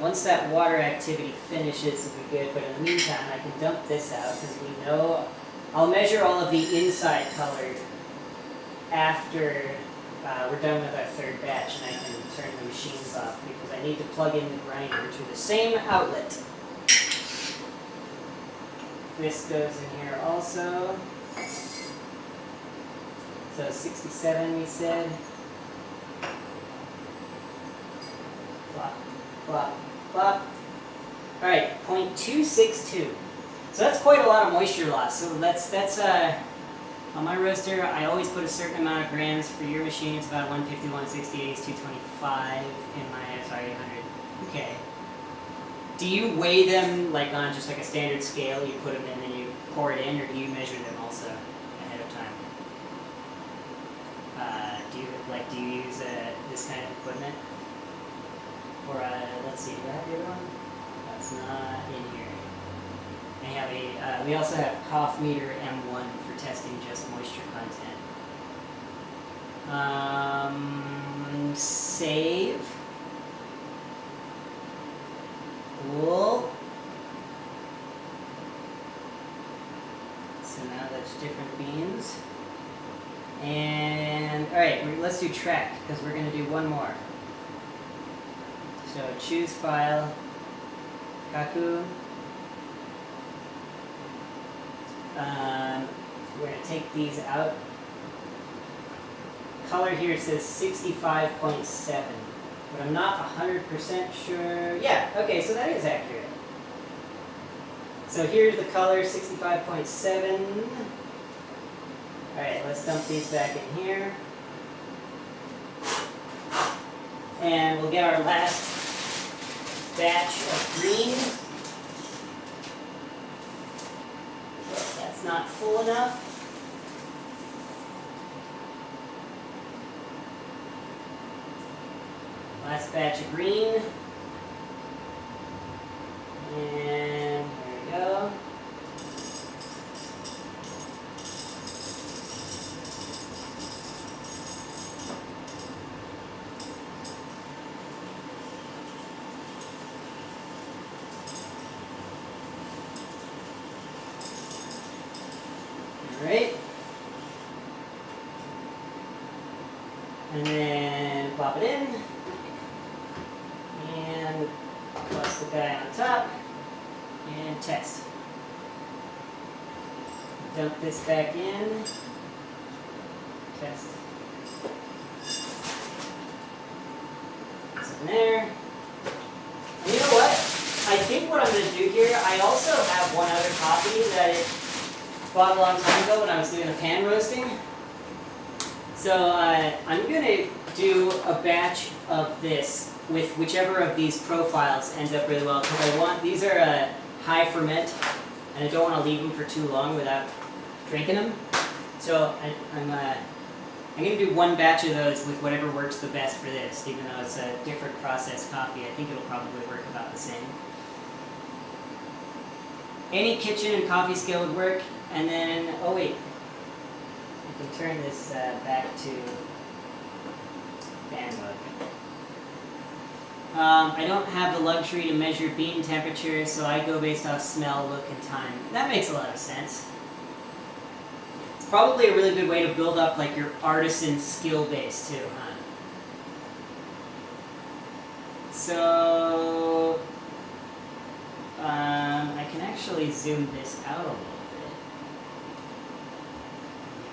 Once that water activity finishes, it'll be good, but in the meantime I can dump this out because we know I'll measure all of the inside color after we're done with our third batch, and I can turn the machines off because I need to plug in the grinder to the same outlet. This goes in here also. So 67 we said. Plop, plop, plop. Alright, 0.262. So that's quite a lot of moisture loss. So that's on my roaster, I always put a certain amount of grams. For your machine, it's about 150, 160, it's 225 in my 800. Okay. Do you weigh them like on just like a standard scale? You put them in and then you pour it in, or do you measure them also ahead of time? Do you use this kind of equipment? Or let's see, do I have the other one? That's not in here. I have we also have cough meter M1 for testing just moisture content. Save. Cool. So now that's different beans. And alright, let's do track because we're going to do one more. So choose file, Kaku. We're going to take these out. Color here says 65.7. But I'm not 100% sure. Yeah, okay, so that is accurate. So here's the color, 65.7. Alright, let's dump these back in here. And we'll get our last batch of green. That's not full enough. Last batch of green. And there we go. Alright. And then plop it in. And plus the guy on top. And test. Dump this back in. Test. It's in there. And you know what? I think what I'm going to do here, I also have one other copy that I bought a long time ago when I was doing the pan roasting. So I'm going to do a batch of this with whichever of these profiles ends up really well, because I want, these are high ferment, and I don't want to leave them for too long without drinking them. So I'm going to do one batch of those with whatever works the best for this, even though it's a different processed coffee. I think it'll probably work about the same. Any kitchen and coffee skill would work, and then, oh wait, I can turn this back to fan mode. I don't have the luxury to measure bean temperature, so I go based off smell, look, and time. That makes a lot of sense. It's probably a really good way to build up like your artisan skill base too, huh? So I can actually zoom this out a little bit.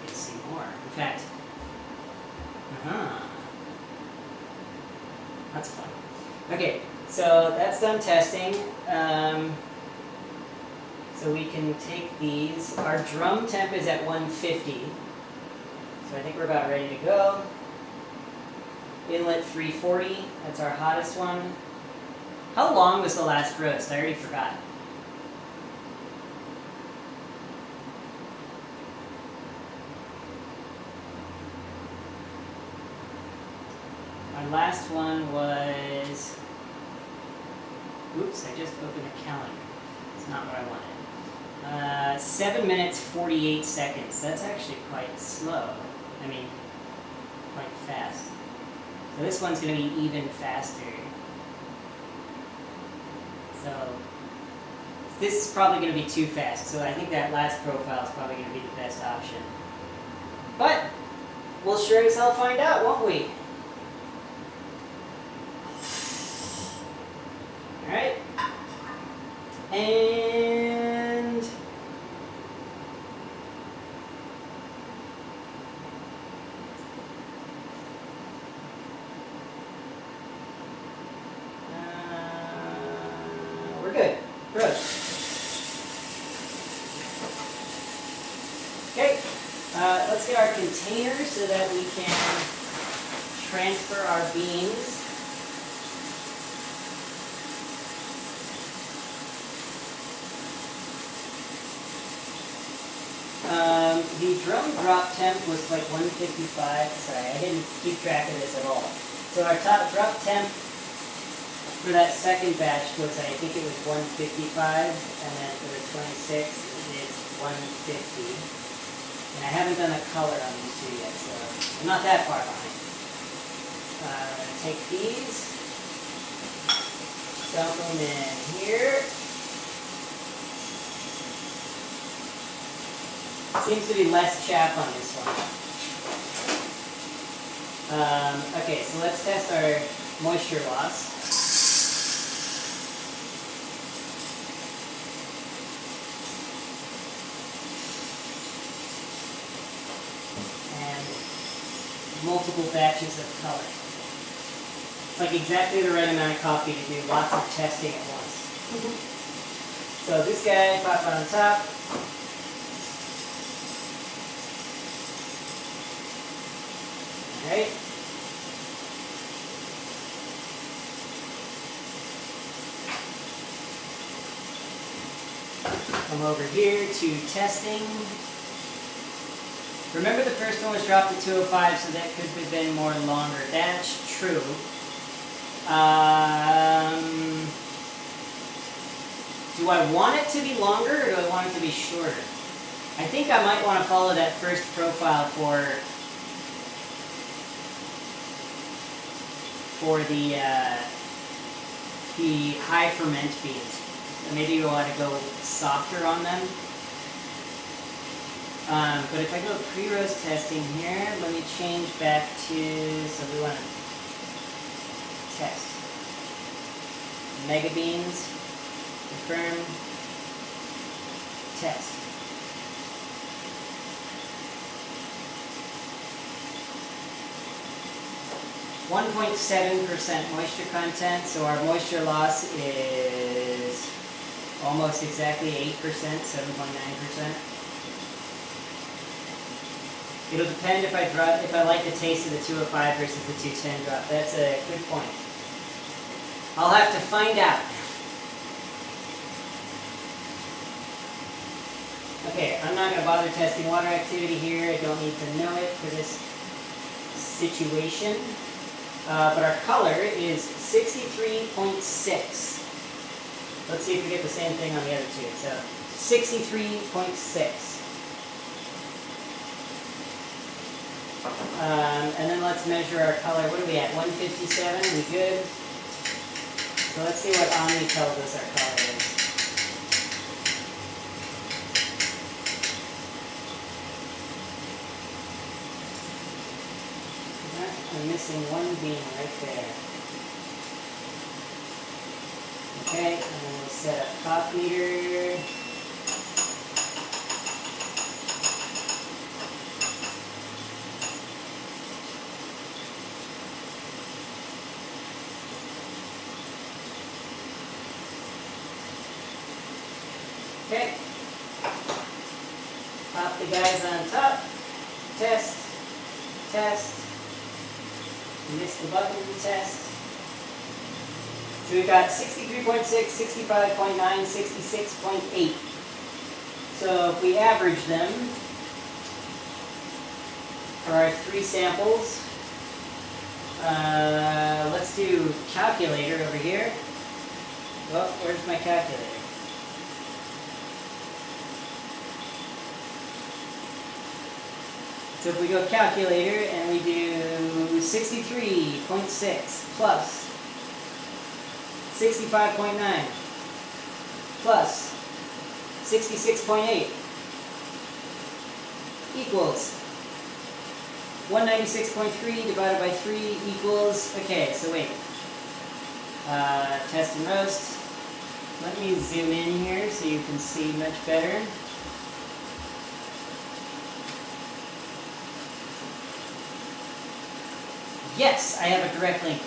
You can see more. In fact, that's fun. Okay, so that's done testing. So we can take these. Our drum temp is at 150. So I think we're about ready to go. Inlet 340, that's our hottest one. How long was the last roast? I already forgot. Our last one was, oops, I just opened a calendar. It's not what I wanted. 7 minutes, 48 seconds. That's actually quite slow. I mean, quite fast. So this one's going to be even faster. So this is probably going to be too fast. So I think that last profile is probably going to be the best option. But we'll sure as hell find out, won't we? Alright. And we're good. Good. Okay. Let's get our container so that we can transfer our beans. The drum drop temp was like 155. Sorry, I didn't keep track of this at all. So our top drop temp for that second batch was, I think it was 155, and then for the 26, it's 150. And I haven't done a color on these two yet, so I'm not that far behind. I'm going to take these, dump them in here. Seems to be less chaff on this one. Okay, so let's test our moisture loss. And multiple batches of color. It's like exactly the right amount of coffee to do lots of testing at once. So this guy, pop on top. Alright. Come over here to testing. Remember the first one was dropped to 205, so that could have been more longer. That's true. Do I want it to be longer, or do I want it to be shorter? I think I might want to follow that first profile for the high ferment beans. So maybe you want to go softer on them. But if I go pre-roast testing here, let me change back to, so we want to test. Mega beans, confirm, test. .7% moisture content, so our moisture loss is almost exactly 8%, 7.9%. It'll depend if I like the taste of the 205 versus the 210 drop. That's a good point. I'll have to find out. Okay, I'm not going to bother testing water activity here. I don't need to know it for this situation. But our color is 63.6. Let's see if we get the same thing on the other two. So 63.6. And then let's measure our color. What are we at? 157? We good? So let's see what Omni tells us our color is. I'm missing one bean right there. Okay, and then we'll set up pop meter. Okay. Pop the guys on top. Test. Test. And this the button to test. So we've got 63.6, 65.9, 66.8. So if we average them for our 3 samples, let's do calculator over here. Well, where's my calculator? So if we go calculator and we do 63.6 plus 65.9 plus 66.8 equals 196.3 divided by 3 equals, okay, so wait, test and roast. Let me zoom in here so you can see much better. Yes, I have a direct link.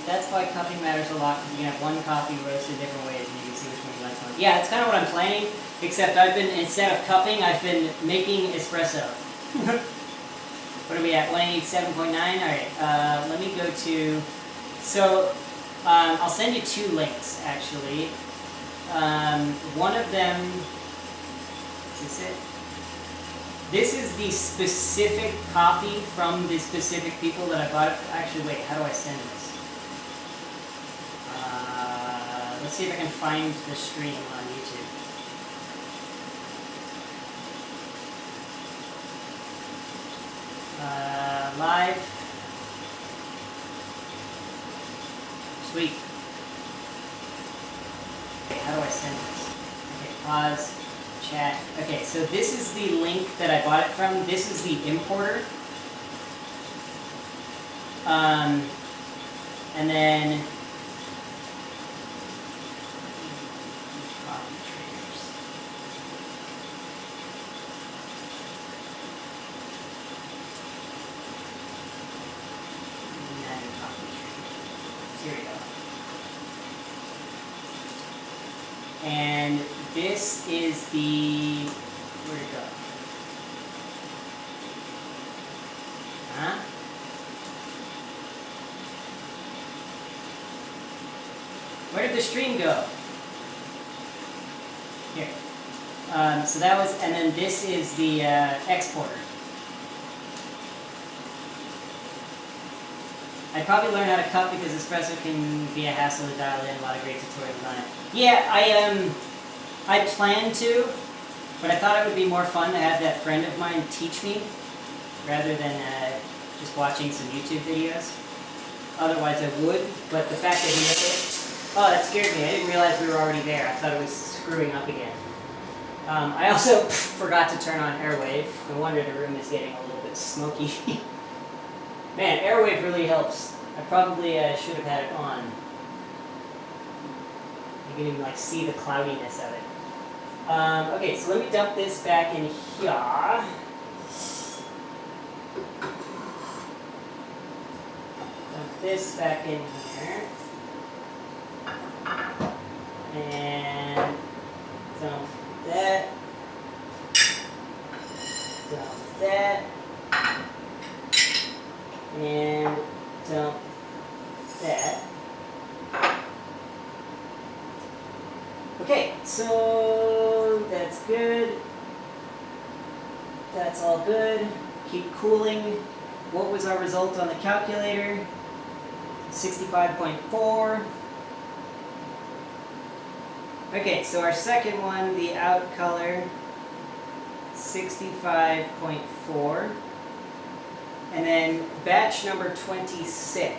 That's why cupping matters a lot, because you can have one coffee roasted different ways and you can see which one you like most. Yeah, it's kind of what I'm planning, except I've been, instead of cupping, I've been making espresso. What are we at, 187.9? Alright, let me go to, so I'll send you 2 links, actually. One of them, is this it? This is the specific coffee from the specific people that I bought it for. Actually, wait, how do I send this? Let's see if I can find the stream on YouTube. Live. Sweet. Okay, how do I send this? Okay, pause. Chat. Okay, so this is the link that I bought it from. This is the importer. And then coffee traders. United Coffee Traders. Here we go. And this is the, where'd it go? Huh? Where did the stream go? Here. So that was, and then this is the exporter. I'd probably learn how to cup because espresso can be a hassle to dial in. A lot of great tutorials on it. Yeah, I planned to, but I thought it would be more fun to have that friend of mine teach me rather than just watching some YouTube videos. Otherwise I would, but the fact that he did it, oh, that scared me. I didn't realize we were already there. I thought it was screwing up again. I also forgot to turn on AirWave. No wonder the room is getting a little bit smoky. Man, AirWave really helps. I probably should have had it on. You can even like see the cloudiness of it. Okay, so let me dump this back in here. Dump this back in here. And dump that. Dump that. And dump that. Okay, so that's good. That's all good. Keep cooling. What was our result on the calculator? 65.4. Okay, so our second one, the out color, 65.4. And then batch number 26.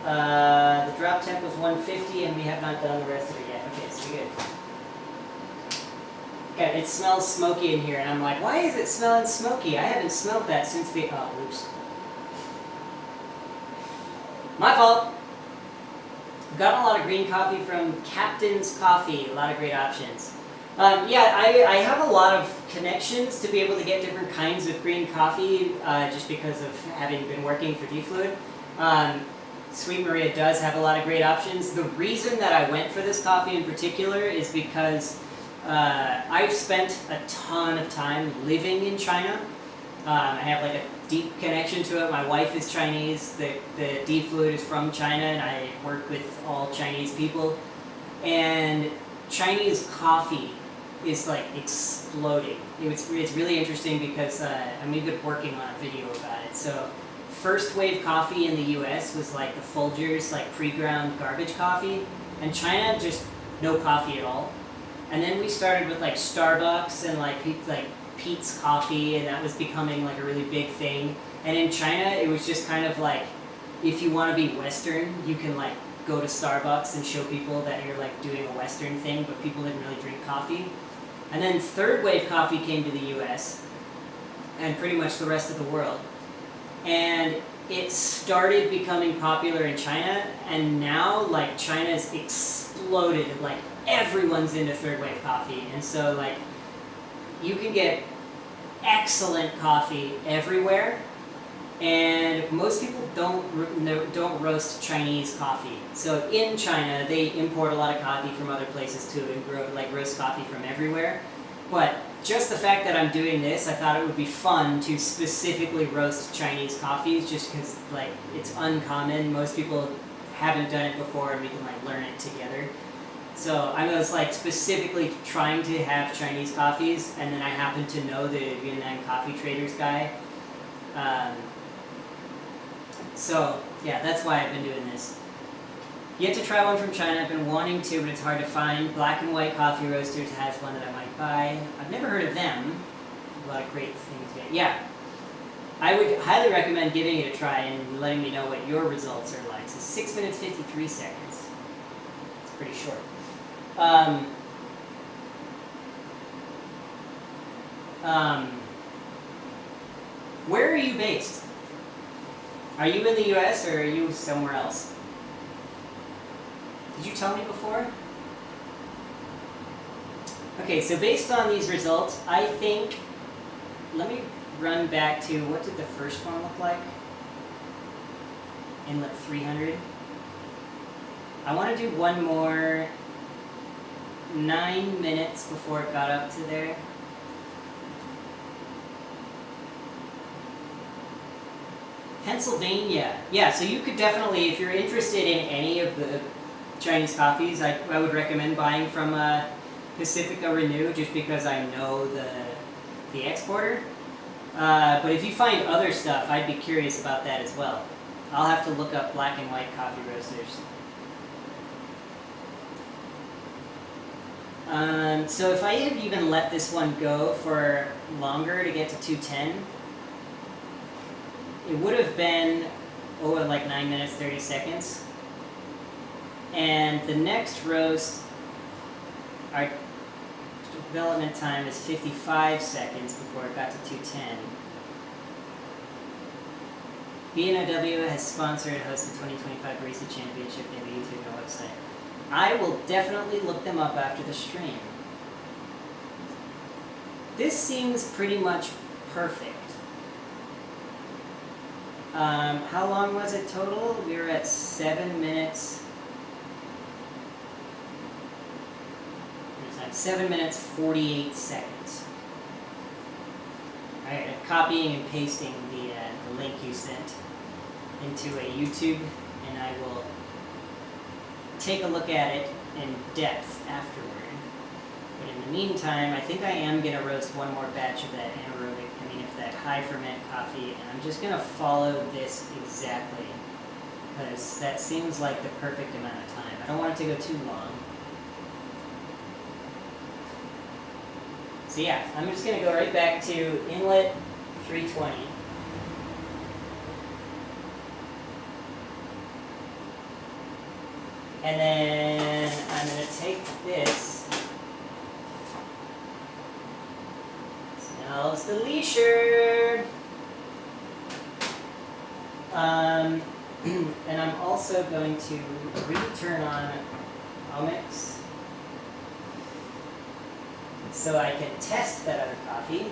The drop temp was 150 and we have not done the rest of it yet. Okay, so we're good. Okay, it smells smoky in here and I'm like, why is it smelling smoky? I haven't smelled that since the, oh, oops. My fault. I've gotten a lot of green coffee from Captain's Coffee, a lot of great options. Yeah, I have a lot of connections to be able to get different kinds of green coffee just because of having been working for DiFluid. Sweet Maria does have a lot of great options. The reason that I went for this coffee in particular is because I've spent a ton of time living in China I have like a deep connection to it. My wife is Chinese. The DiFluid is from China, and I work with all Chinese people. And Chinese coffee is like exploding. It's really interesting because I'm even working on a video about it. So first wave coffee in the US was like the Folgers, like pre-ground garbage coffee, and China just no coffee at all. And then we started with like Starbucks and like Pete's Coffee, and that was becoming like a really big thing. And in China it was just kind of like, if you want to be Western, you can like go to Starbucks and show people that you're like doing a Western thing, but people didn't really drink coffee. And then third wave coffee came to the US and pretty much the rest of the world. And it started becoming popular in China, and now like China's exploded, like everyone's into third wave coffee. And so like you can get excellent coffee everywhere. And most people don't roast Chinese coffee. So in China, they import a lot of coffee from other places too, and roast coffee from everywhere. But just the fact that I'm doing this, I thought it would be fun to specifically roast Chinese coffees, just because like it's uncommon. Most people haven't done it before, and we can like learn it together. So I was like specifically trying to have Chinese coffees, and then I happened to know the Yunnan Coffee Traders guy. So yeah, that's why I've been doing this. Yet to try one from China. I've been wanting to, but it's hard to find. Black and White Coffee Roasters has one that I might buy. I've never heard of them. A lot of great things. Yeah, I would highly recommend giving it a try and letting me know what your results are like. So 6 minutes 53 seconds. It's pretty short. Where are you based? Are you in the US or are you somewhere else? Did you tell me before? Okay, so based on these results, I think, let me run back to, what did the first one look like? Inlet 300. I want to do one more 9 minutes before it got up to there. Pennsylvania. Yeah, so you could definitely, if you're interested in any of the Chinese coffees, I would recommend buying from Pacifica Renew, just because I know the exporter. But if you find other stuff, I'd be curious about that as well. I'll have to look up Black and White Coffee Roasters. So if I had even let this one go for longer to get to 210, it would have been, like 9 minutes, 30 seconds. And the next roast, our development time is 55 seconds before it got to 210. B&OW has sponsored and hosted 2025 Barista Championship in the YouTube and website. I will definitely look them up after the stream. This seems pretty much perfect. How long was it total? We were at 7 minutes. 7 minutes, 48 seconds. Alright, I'm copying and pasting the link you sent into a YouTube, and I will take a look at it in depth afterward. But in the meantime, I think I am going to roast one more batch of that that high ferment coffee, and I'm just going to follow this exactly, because that seems like the perfect amount of time. I don't want it to go too long. So yeah, I'm just going to go right back to inlet 320. And then I'm going to take this. Smells delicious. And I'm also going to return on Omix, so I can test that other coffee.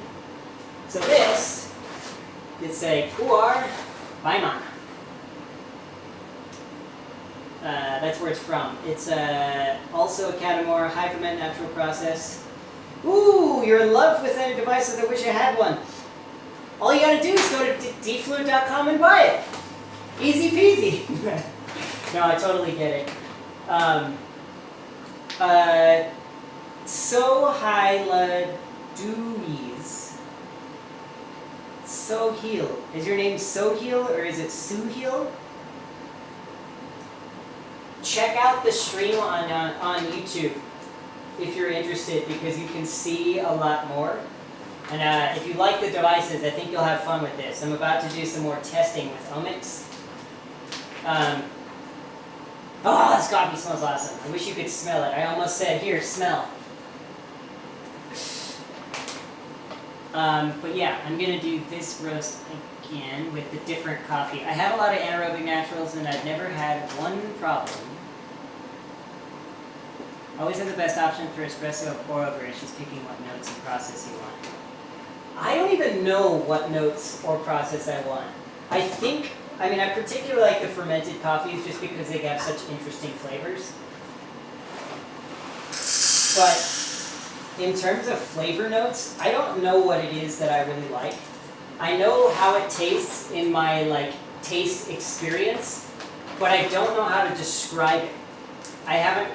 So this, it's a Pu'er Baiman. That's where it's from. It's also a Catamore, high ferment natural process. Ooh, you're in love with any devices. I wish I had one. all you gotta do is go to DiFluid.com and buy it. Easy peasy. No, I totally get it. Sohyla Doomies. Soheal. Is your name Soheal or is it Suheal? Check out the stream on YouTube if you're interested, because you can see a lot more. And if you like the devices, I think you'll have fun with this. I'm about to do some more testing with omics. Oh, this coffee smells awesome. I wish you could smell it. I almost said, here, smell. But yeah, I'm going to do this roast again with the different coffee. I have a lot of anaerobic naturals and I've never had one problem. Always have the best option for espresso pour over. It's just picking what notes and process you want. I don't even know what notes or process I want. I particularly like the fermented coffees just because they have such interesting flavors. But in terms of flavor notes, I don't know what it is that I really like. I know how it tastes in my taste experience, but I don't know how to describe it. I haven't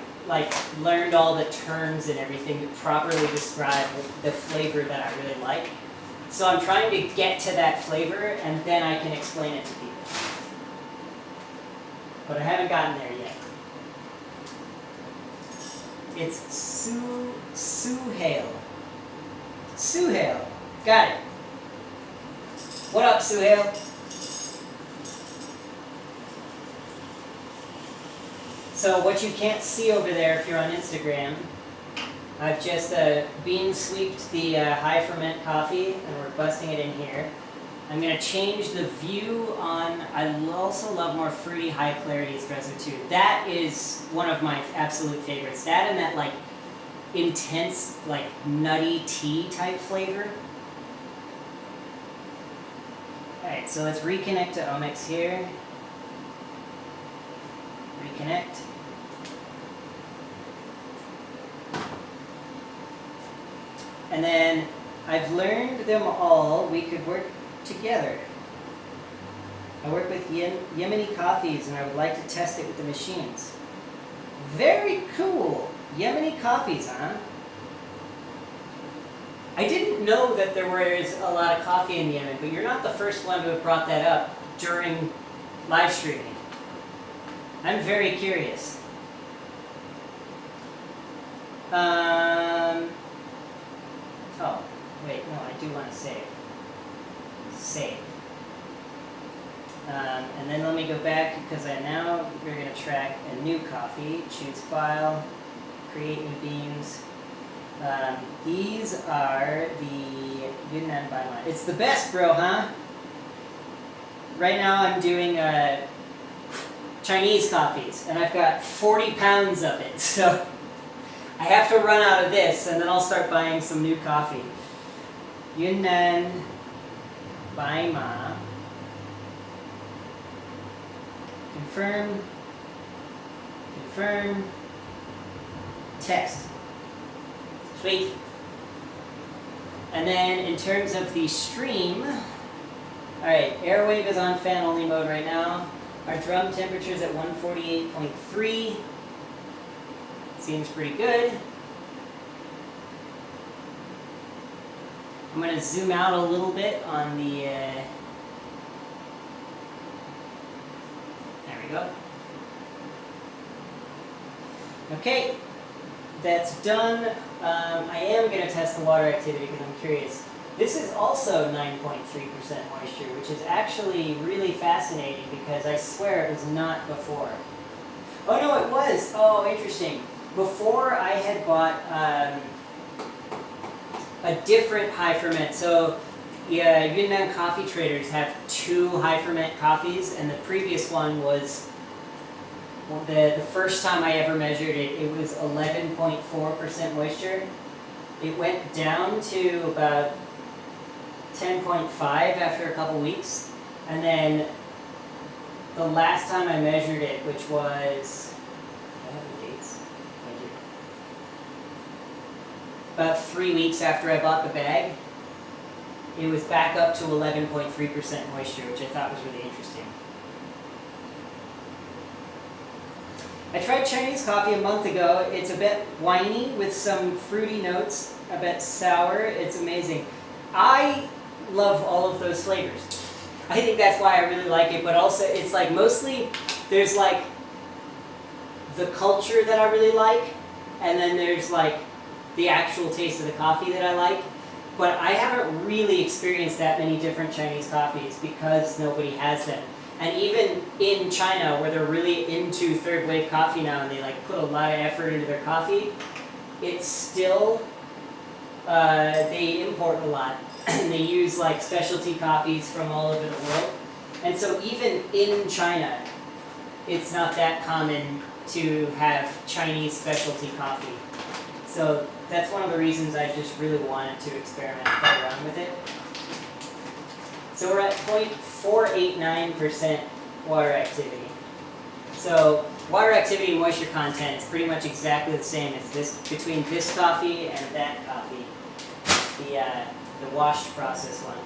learned all the terms and everything to properly describe the flavor that I really like. So I'm trying to get to that flavor and then I can explain it to people. But I haven't gotten there yet. It's Suhail. Suhail. Got it. What up, Suhail? So what you can't see over there if you're on Instagram, I've just bean sweeped the high ferment coffee and we're busting it in here. I'm going to change the view on, I also love more fruity high clarity espresso too. That is one of my absolute favorites. That and that intense nutty tea type flavor. Alright, so let's reconnect to omics here. Reconnect. And then I've learned them all. We could work together. I work with Yemeni coffees and I would like to test it with the machines. Very cool. Yemeni coffees, huh? I didn't know that there was a lot of coffee in Yemen, but you're not the first one to have brought that up during live streaming. I'm very curious. Oh, wait, no, I do want to save. Save. And then let me go back because we're going to track a new coffee. Choose file, create new beans. These are the Yunnan by line. It's the best, bro, huh? Right now I'm doing Chinese coffees, and I've got 40 pounds of it, so I have to run out of this, and then I'll start buying some new coffee. Yunnan by Ma. Confirm. Confirm. Test. Sweet. And then in terms of the stream, alright, AirWave is on fan only mode right now. Our drum temperature is at 148.3. Seems pretty good. I'm going to zoom out a little bit on the... there we go. Okay, that's done. I am going to test the water activity because I'm curious. This is also 9.3% moisture, which is actually really fascinating because I swear it was not before. Oh no, it was! Oh, interesting. Before I had bought a different high ferment. So yeah, Yunnan coffee traders have 2 high ferment coffees, and the previous one was, the first time I ever measured it, it was 11.4% moisture. It went down to about 10.5 after a couple weeks, and then the last time I measured it, which was, I have the dates, I do. About 3 weeks after I bought the bag, it was back up to 11.3% moisture, which I thought was really interesting. I tried Chinese coffee a month ago. It's a bit winey with some fruity notes, a bit sour. It's amazing. I love all of those flavors. I think that's why I really like it, but also it's like mostly there's like the culture that I really like, and then there's like the actual taste of the coffee that I like. But I haven't really experienced that many different Chinese coffees because nobody has them. And even in China, where they're really into third wave coffee now, and they like put a lot of effort into their coffee, it's still, they import a lot. And they use like specialty coffees from all over the world. And so even in China, it's not that common to have Chinese specialty coffee. So that's one of the reasons I just really wanted to experiment and play around with it. So we're at 0.489% water activity. So water activity and moisture content is pretty much exactly the same as this between this coffee and that coffee, the washed process one.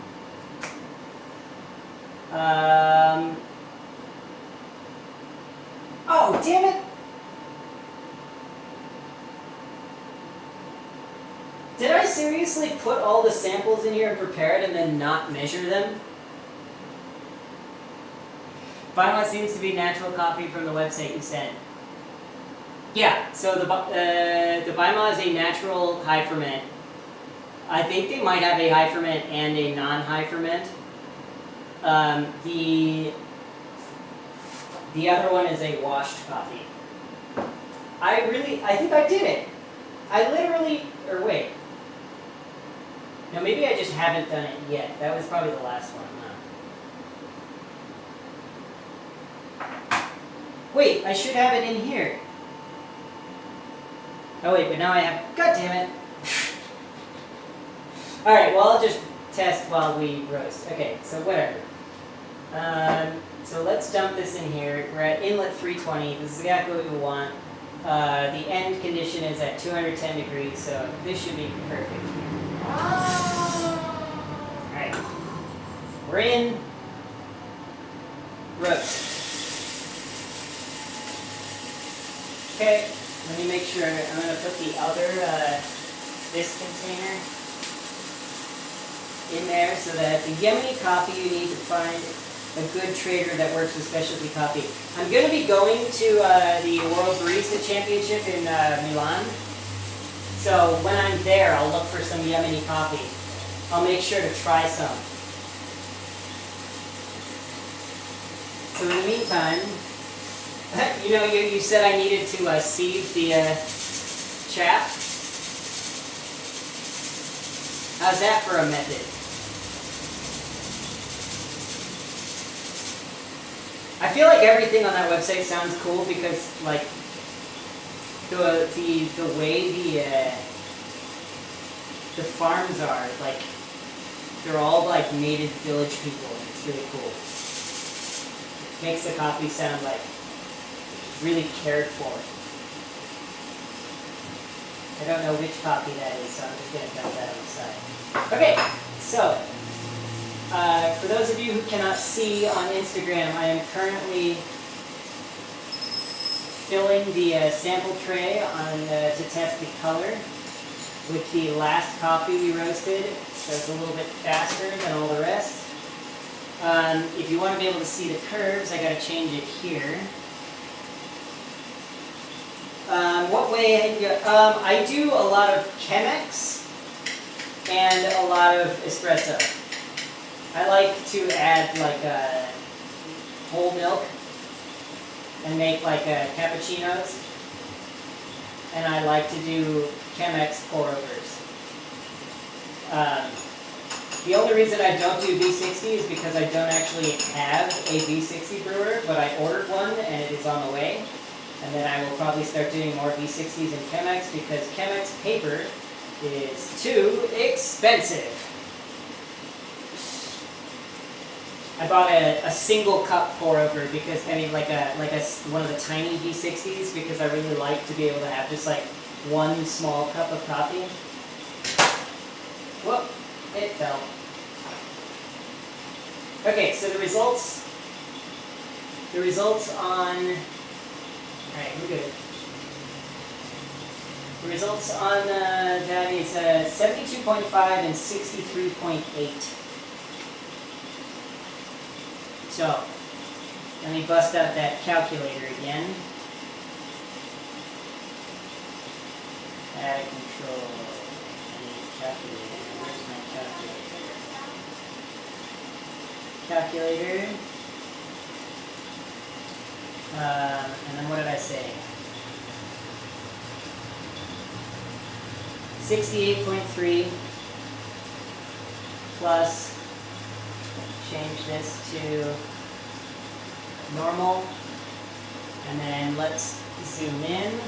Oh, damn it! Did I seriously put all the samples in here and prepare it and then not measure them? Bima seems to be natural coffee from the website you sent. Yeah, so the Bima is a natural high ferment. I think they might have a high ferment and a non-high ferment. The other one is a washed coffee. I think I did it. I literally, or wait. No, maybe I just haven't done it yet. That was probably the last one, huh? Wait, I should have it in here. Oh wait, but now I have, god damn it. Alright, well I'll just test while we roast. Okay, so whatever. So let's dump this in here. We're at inlet 320. This is exactly what we want. The end condition is at 210 degrees, so this should be perfect. Alright. We're in. Roast. Okay, let me make sure. I'm going to put the other, this container in there so that the Yemeni coffee you need to find a good trader that works with specialty coffee. I'm going to be going to the World Barista Championship in Milan. So when I'm there, I'll look for some Yemeni coffee. I'll make sure to try some. So in the meantime, you know, you said I needed to sieve the chaff. How's that for a method? I feel like everything on that website sounds cool because, like, the way the farms are, like, they're all like native village people, and it's really cool. Makes the coffee sound like really cared for. I don't know which coffee that is, so I'm just gonna dump that on the side. Okay, so for those of you who cannot see on Instagram, I am currently filling the sample tray on to test the color with the last coffee we roasted. So it's a little bit faster than all the rest. If you want to be able to see the curves, I got to change it here. What way? I do a lot of Chemex and a lot of espresso. I like to add like whole milk and make like cappuccinos, and I like to do Chemex pour-overs. The only reason I don't do V60 is because I don't actually have a V60 brewer, but I ordered one and it is on the way. And then I will probably start doing more V60s and Chemex because Chemex paper is too expensive. I bought a single cup pour over because I mean like one of the tiny V60s because I really like to be able to have just like one small cup of coffee. Whoop, it fell. Okay, so the results on, alright, we're good. The results on that is 72.5 and 63.8. So, let me bust out that calculator again. Add control. I need a calculator. Where's my calculator? Calculator. And then what did I say? 68.3 plus, change this to normal, and then let's zoom in.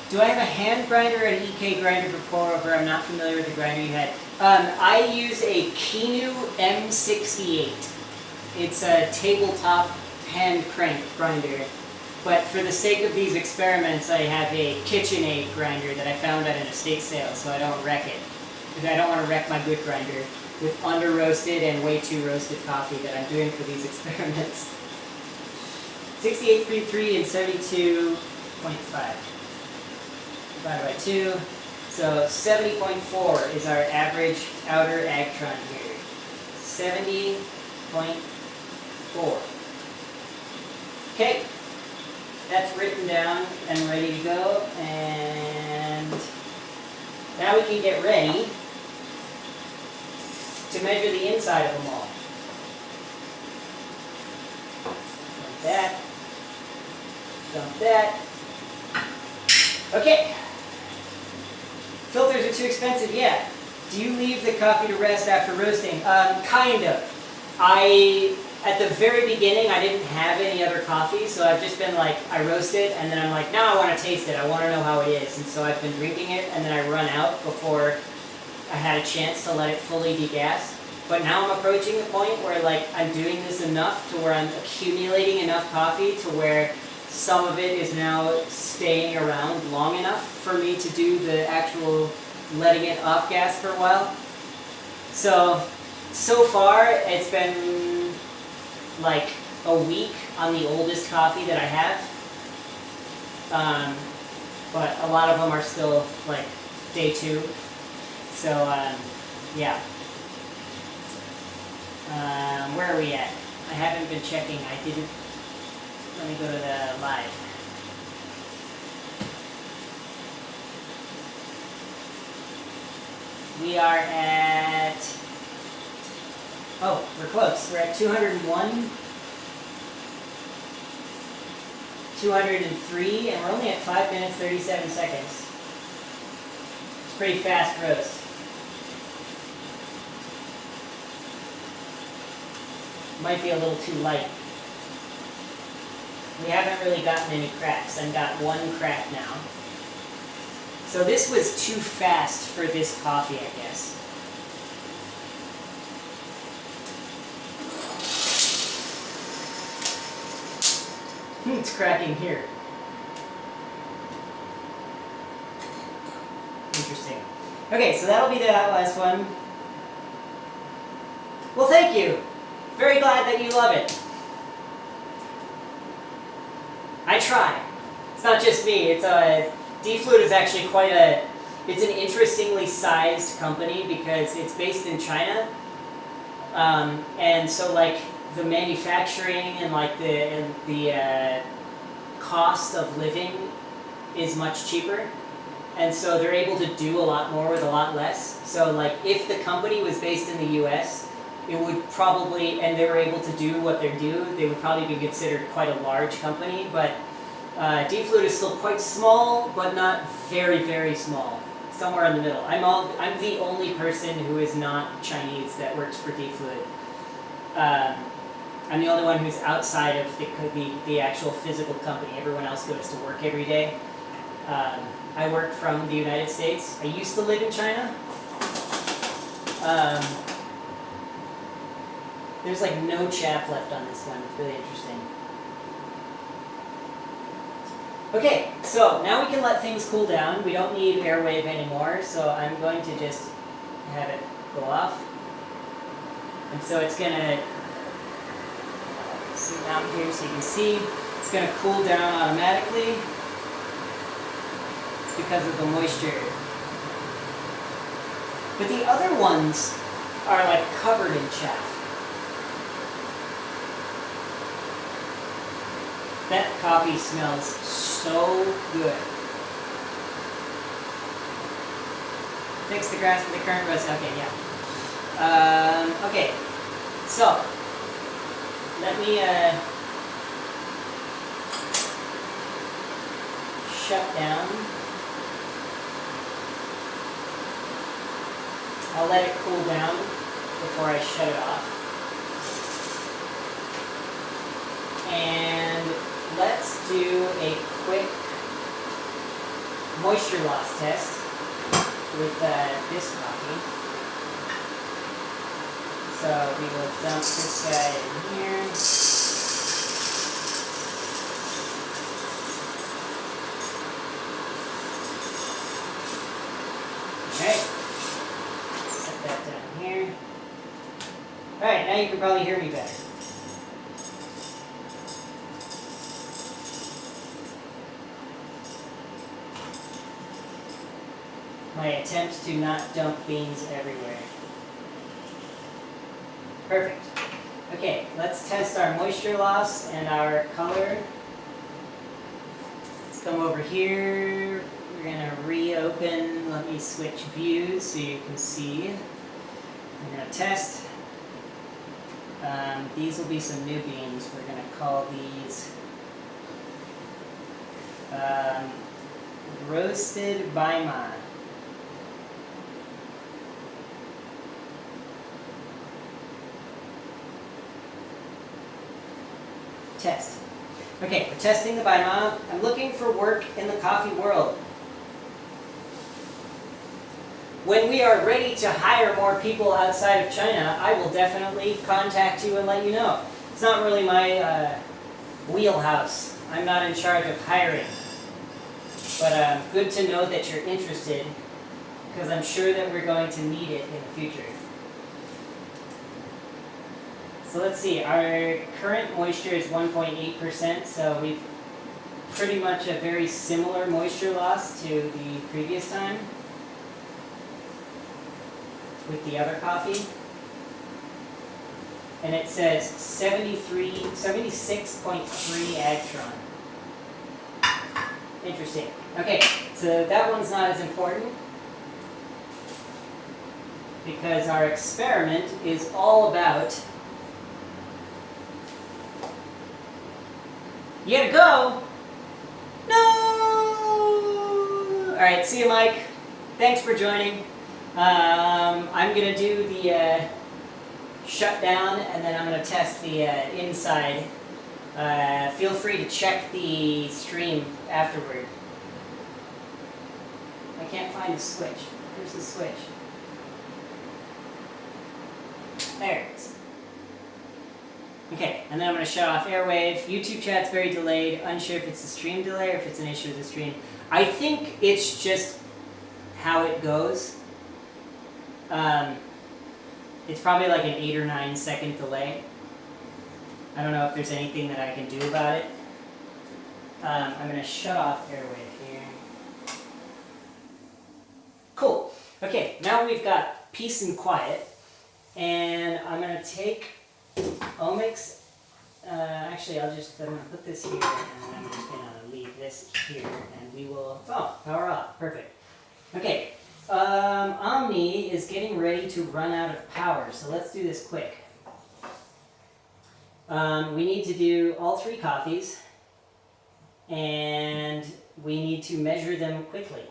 Do I have a hand grinder or an EK grinder for pour over? I'm not familiar with the grinder you had. I use a Kinu M68. It's a tabletop hand crank grinder. But for the sake of these experiments, I have a KitchenAid grinder that I found at an estate sale, so I don't wreck it. Because I don't want to wreck my good grinder with under-roasted and way too roasted coffee that I'm doing for these experiments. 68.3 and 72.5. Divided by 2. So 70.4 is our average outer agtron here. 70.4. Okay. That's written down and ready to go. And now we can get ready to measure the inside of them all. Like that. Dump that. Okay. Filters are too expensive, yeah. Do you leave the coffee to rest after roasting? Kind of. At the very beginning, I didn't have any other coffee, so I've just been like, I roast it, and then I'm like, now I want to taste it. I want to know how it is. And so I've been drinking it, and then I run out before I had a chance to let it fully degas. But now I'm approaching the point where like I'm doing this enough to where I'm accumulating enough coffee to where some of it is now staying around long enough for me to do the actual letting it off gas for a while. So far it's been like a week on the oldest coffee that I have. But a lot of them are still like day 2. So yeah. Where are we at? I haven't been checking. I didn't. Let me go to the live. We are at, oh, we're close. We're at 201, 203, and we're only at 5 minutes, 37 seconds. It's pretty fast roast. Might be a little too light. We haven't really gotten any cracks. I've got one crack now. So this was too fast for this coffee, I guess. It's cracking here. Interesting. Okay, so that'll be that last one. Well, thank you. Very glad that you love it. I try. It's not just me. It's DiFluid is actually it's an interestingly sized company because it's based in China. And so like the manufacturing and like the cost of living is much cheaper. And so they're able to do a lot more with a lot less. So like if the company was based in the US, it would probably, and they were able to do what they do, they would probably be considered quite a large company, but DiFluid is still quite small, but not very, very small. Somewhere in the middle. I'm the only person who is not Chinese that works for DiFluid. I'm the only one who's outside of the actual physical company. Everyone else goes to work every day. I work from the United States. I used to live in China. There's like no chaff left on this one. It's really interesting. Okay, so now we can let things cool down. We don't need AirWave anymore, so I'm going to just have it go off. And so it's going to zoom out here so you can see. It's going to cool down automatically. It's because of the moisture. But the other ones are like covered in chaff. That coffee smells so good. Fix the grass with the current roast. Okay, yeah. Okay, so let me shut down. I'll let it cool down before I shut it off. And let's do a quick moisture loss test with this coffee. So we will dump this guy in here. Okay. Set that down here. Alright, now you can probably hear me better. My attempt to not dump beans everywhere. Perfect. Okay, let's test our moisture loss and our color. Let's come over here. We're going to reopen. Let me switch views so you can see. We're going to test. These will be some new beans. We're going to call these roasted Baima. Test. Okay, we're testing the Baima. I'm looking for work in the coffee world. When we are ready to hire more people outside of China, I will definitely contact you and let you know. It's not really my wheelhouse. I'm not in charge of hiring. But good to know that you're interested, because I'm sure that we're going to need it in the future. So let's see, our current moisture is 1.8%, so we've pretty much a very similar moisture loss to the previous time with the other coffee. And it says 76.3 agtron. Interesting. Okay, so that one's not as important because our experiment is all about... You gotta go! No! Alright, see you, Mike. Thanks for joining. I'm gonna do the shutdown and then I'm gonna test the inside. Feel free to check the stream afterward. I can't find the switch. Where's the switch? There it is. Okay, and then I'm going to shut off AirWave. YouTube chat's very delayed. Unsure if it's a stream delay or if it's an issue with the stream. I think it's just how it goes. It's probably like an 8 or 9 second delay. I don't know if there's anything that I can do about it. I'm going to shut off AirWave here. Cool. Okay, now we've got peace and quiet. And I'm going to take omics. Actually, I'm going to put this here, and then I'm just going to leave this here, and we will... Oh, power off. Perfect. Okay. Omni is getting ready to run out of power, so let's do this quick. We need to do all 3 coffees, and we need to measure them quickly.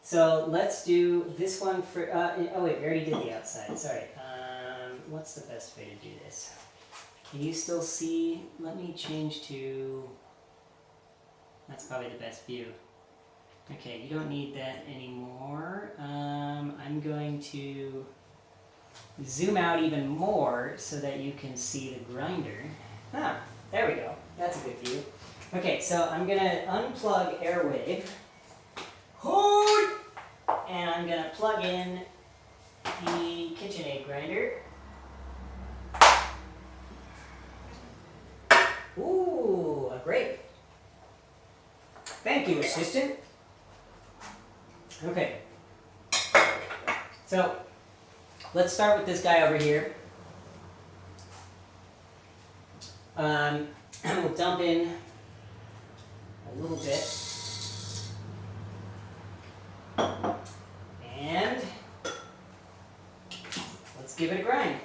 So let's do this one for... oh wait, we already did the outside. Sorry. What's the best way to do this? Can you still see? Let me change to... That's probably the best view. Okay, you don't need that anymore. I'm going to zoom out even more so that you can see the grinder. Ah, there we go. That's a good view. Okay, so I'm gonna unplug AirWave. And I'm gonna plug in the KitchenAid grinder. Ooh, great. Thank you, assistant. Okay. So, let's start with this guy over here. We'll dump in a little bit. And let's give it a grind.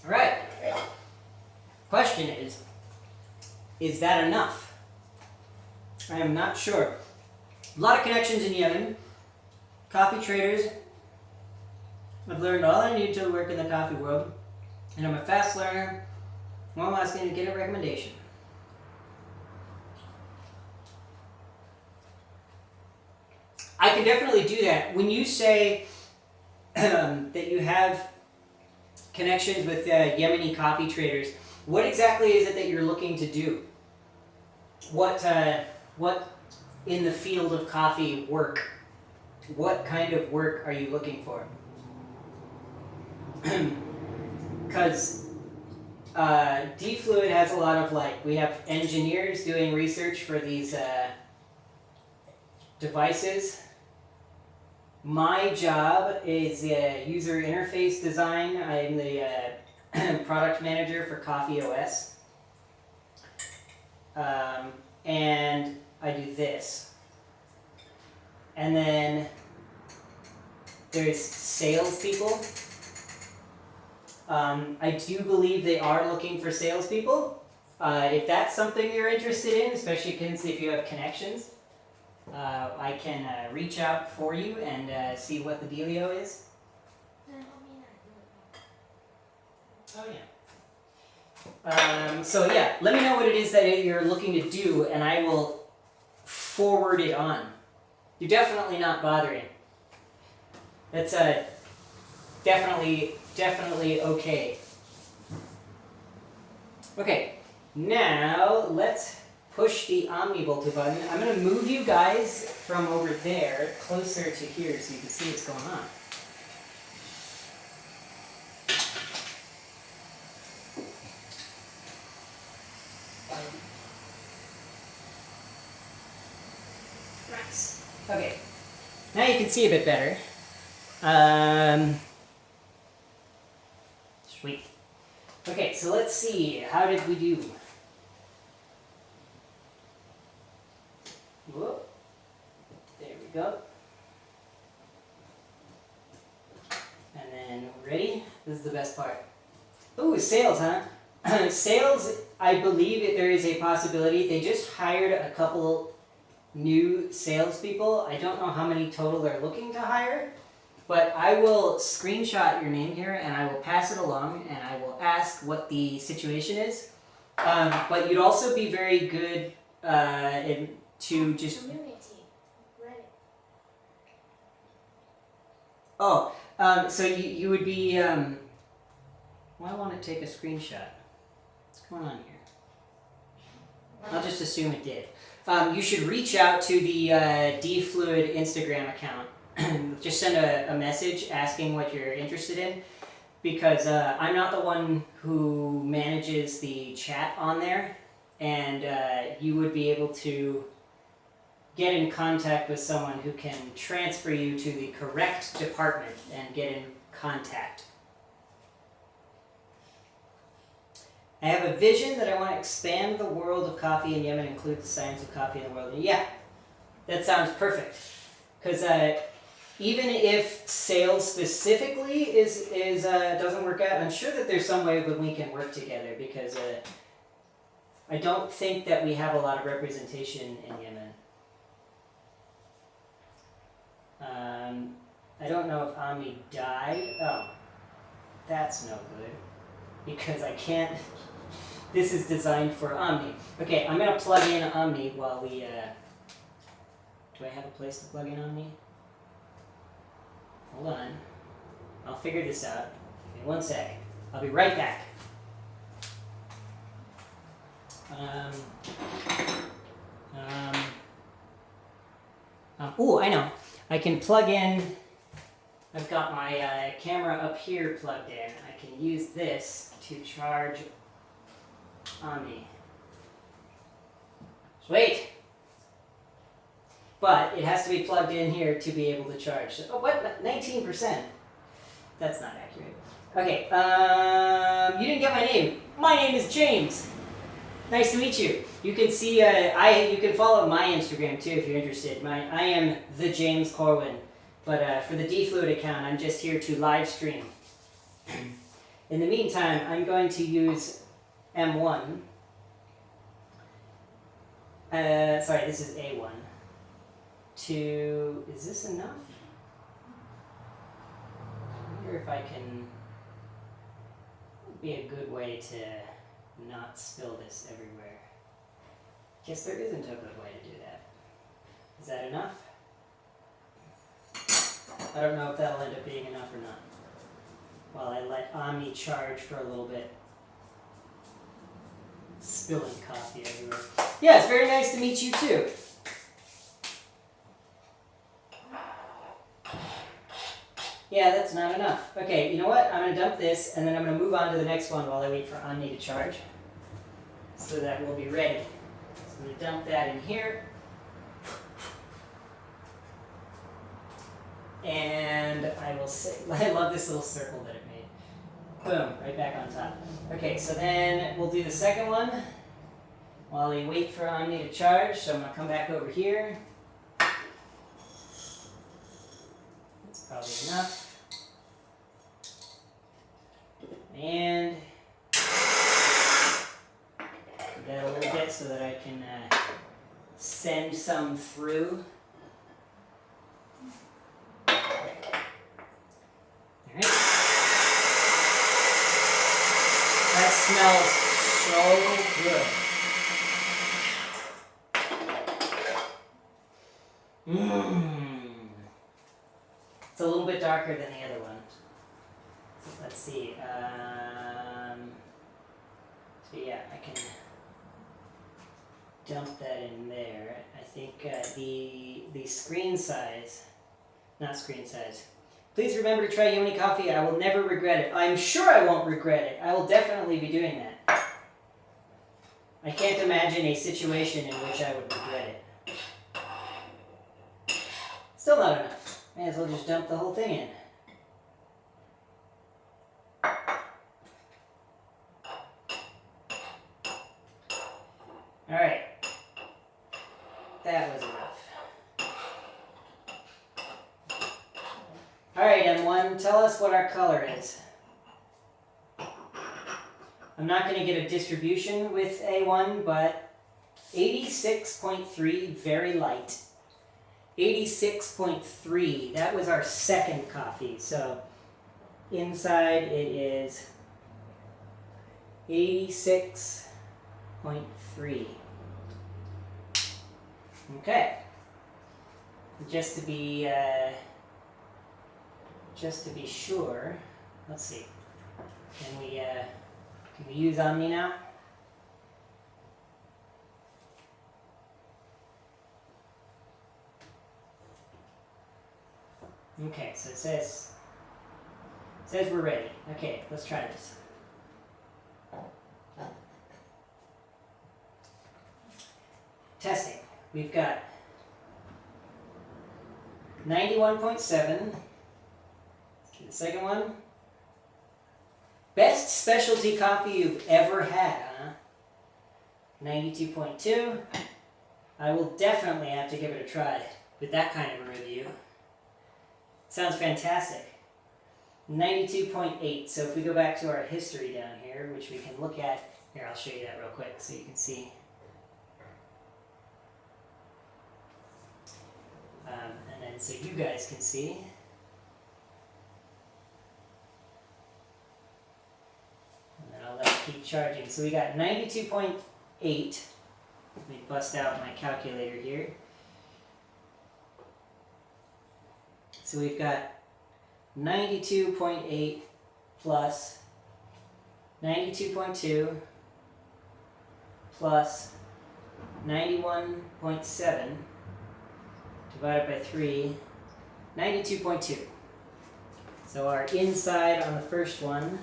All right. Question is that enough? I am not sure. A lot of connections in Yemen. Coffee traders. I've learned all I need to work in the coffee world, and I'm a fast learner. One last thing to get a recommendation. I can definitely do that. When you say that you have connections with Yemeni coffee traders, what exactly is it that you're looking to do? What in the field of coffee work? What kind of work are you looking for? Because DiFluid has a lot of we have engineers doing research for these devices. My job is user interface design. I'm the product manager for Coffee OS. And I do this. And then there's salespeople. I do believe they are looking for salespeople. If that's something you're interested in, especially if you have connections, I can reach out for you and see what the dealio is. Oh yeah. So yeah, let me know what it is that you're looking to do, and I will forward it on. You're definitely not bothering. That's definitely okay. Okay, now let's push the Omnivolta button. I'm going to move you guys from over there closer to here so you can see what's going on. Nice. Okay, now you can see a bit better. Sweet. Okay, so let's see. How did we do? Whoa. There we go. And then, ready? This is the best part. Ooh, sales, huh? Sales, I believe that there is a possibility. They just hired a couple new salespeople. I don't know how many total they're looking to hire, but I will screenshot your name here and I will pass it along and I will ask what the situation is. But you'd also be very good to just... Oh, so you would be... Why won't it take a screenshot? What's going on here? I'll just assume it did. You should reach out to the DiFluid Instagram account. Just send a message asking what you're interested in, because I'm not the one who manages the chat on there, and you would be able to get in contact with someone who can transfer you to the correct department and get in contact. I have a vision that I want to expand the world of coffee in Yemen, include the science of coffee in the world. And yeah, that sounds perfect. Because even if sales specifically doesn't work out, I'm sure that there's some way that we can work together, because I don't think that we have a lot of representation in Yemen. I don't know if Ami died. Oh, that's no good. Because I can't This is designed for Omni. Okay, I'm gonna plug in Omni while we, do I have a place to plug in Omni? Hold on. I'll figure this out. Give me 1 second. I'll be right back. Oh, I know. I can plug in, I've got my camera up here plugged in. I can use this to charge Omni. Sweet! But it has to be plugged in here to be able to charge. So, oh, what? 19%? That's not accurate. Okay, you didn't get my name. My name is James. Nice to meet you. You can see, you can follow my Instagram too if you're interested. I am the James Corwin, but for the DiFluid account, I'm just here to live stream. In the meantime, I'm going to use M1. Sorry, this is A1. Is this enough? I wonder if I can, would be a good way to not spill this everywhere. Guess there isn't a good way to do that. Is that enough? I don't know if that'll end up being enough or not. While I let Omni charge for a little bit. Spilling coffee everywhere. Yeah, it's very nice to meet you too. Yeah, that's not enough. Okay, you know what? I'm going to dump this, and then I'm going to move on to the next one while I wait for Omni to charge. So that we'll be ready. So I'm going to dump that in here. And I will say, I love this little circle that it made. Boom, right back on top. Okay, so then we'll do the second one while we wait for Omni to charge. So I'm going to come back over here. That's probably enough. And do that a little bit so that I can send some through. Alright. That smells so good. It's a little bit darker than the other one. So let's see. So yeah, I can dump that in there. I think the screen size, not screen size. Please remember to try Yoni coffee. I will never regret it. I'm sure I won't regret it. I will definitely be doing that. I can't imagine a situation in which I would regret it. Still not enough. May as well just dump the whole thing in. Alright. That was enough. Alright, M1, tell us what our color is. I'm not going to get a distribution with A1, but 86.3, very light. 86.3, that was our second coffee. So inside it is 86.3. Okay. Just to be sure, let's see. Can we use Omni now? Okay, so it says we're ready. Okay, let's try this. Testing. We've got 91.7. Let's do the second one. Best specialty coffee you've ever had, huh? 92.2. I will definitely have to give it a try with that kind of a review. Sounds fantastic. 92.8. So if we go back to our history down here, which we can look at, here I'll show you that real quick so you can see. And then so you guys can see. And then I'll let keep charging. So we got 92.8. Let me bust out my calculator here. So we've got 92.8 plus 92.2 plus 91.7 divided by 3, 92.2. So our inside on the first one,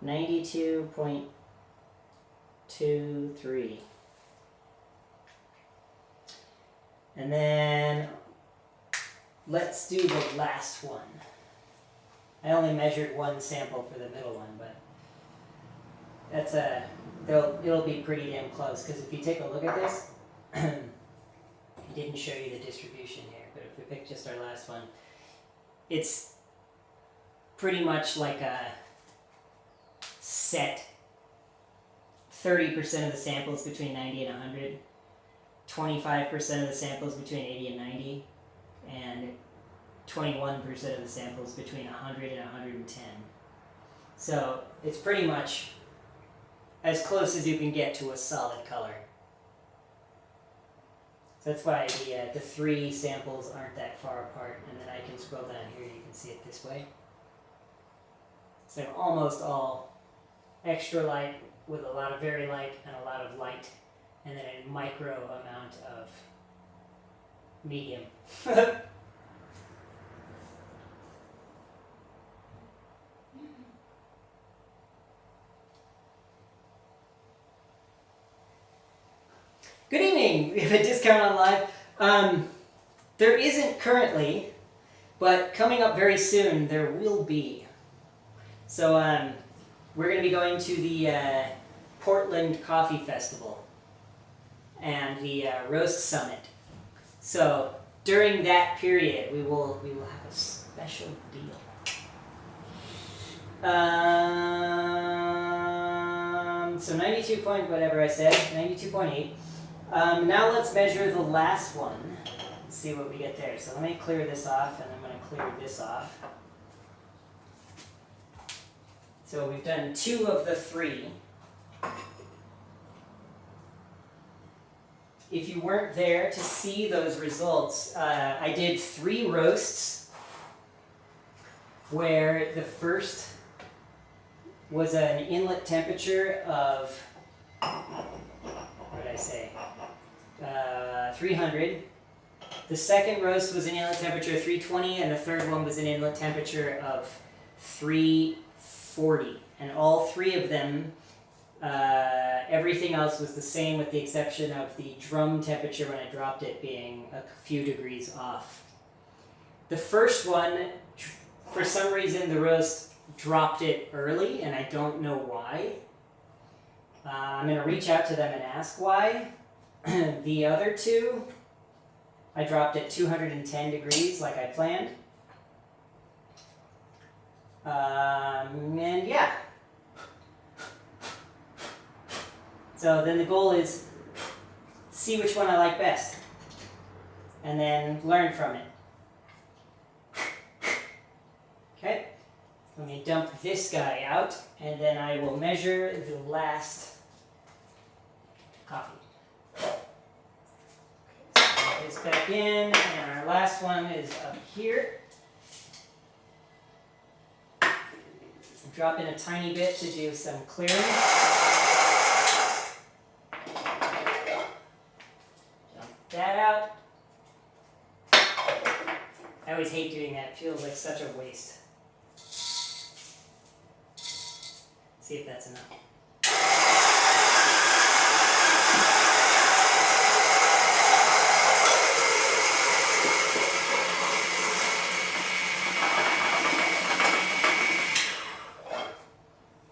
92.23. And then let's do the last one. I only measured one sample for the middle one, but that's it'll be pretty damn close, because if you take a look at this, I didn't show you the distribution here, but if we pick just our last one, it's pretty much like a set 30% of the samples between 90 and 100, 25% of the samples between 80 and 90, and 21% of the samples between 100 and 110. So it's pretty much as close as you can get to a solid color. So that's why the 3 samples aren't that far apart, and then I can scroll down here, you can see it this way. So almost all extra light with a lot of very light and a lot of light, and then a micro amount of medium. Good evening! We have a discount on live. There isn't currently, but coming up very soon there will be. So we're going to be going to the Portland Coffee Festival and the Roast Summit. So during that period we will have a special deal. So 92 point whatever I said, 92.8. Now let's measure the last one and see what we get there. So let me clear this off, and I'm going to clear this off. So we've done 2 of the 3. If you weren't there to see those results, I did 3 roasts where the first was an inlet temperature of, what did I say? 300. The second roast was an inlet temperature of 320, and the third one was an inlet temperature of 340. And all 3 of them, everything else was the same with the exception of the drum temperature when I dropped it being a few degrees off. The first one, for some reason the roast dropped it early, and I don't know why. I'm going to reach out to them and ask why. The other 2, I dropped at 210 degrees like I planned. And yeah. So then the goal is see which one I like best, and then learn from it. Okay, let me dump this guy out, and then I will measure the last coffee. So put this back in, and our last one is up here. Drop in a tiny bit to do some clearing. Dump that out. I always hate doing that. It feels like such a waste. See if that's enough.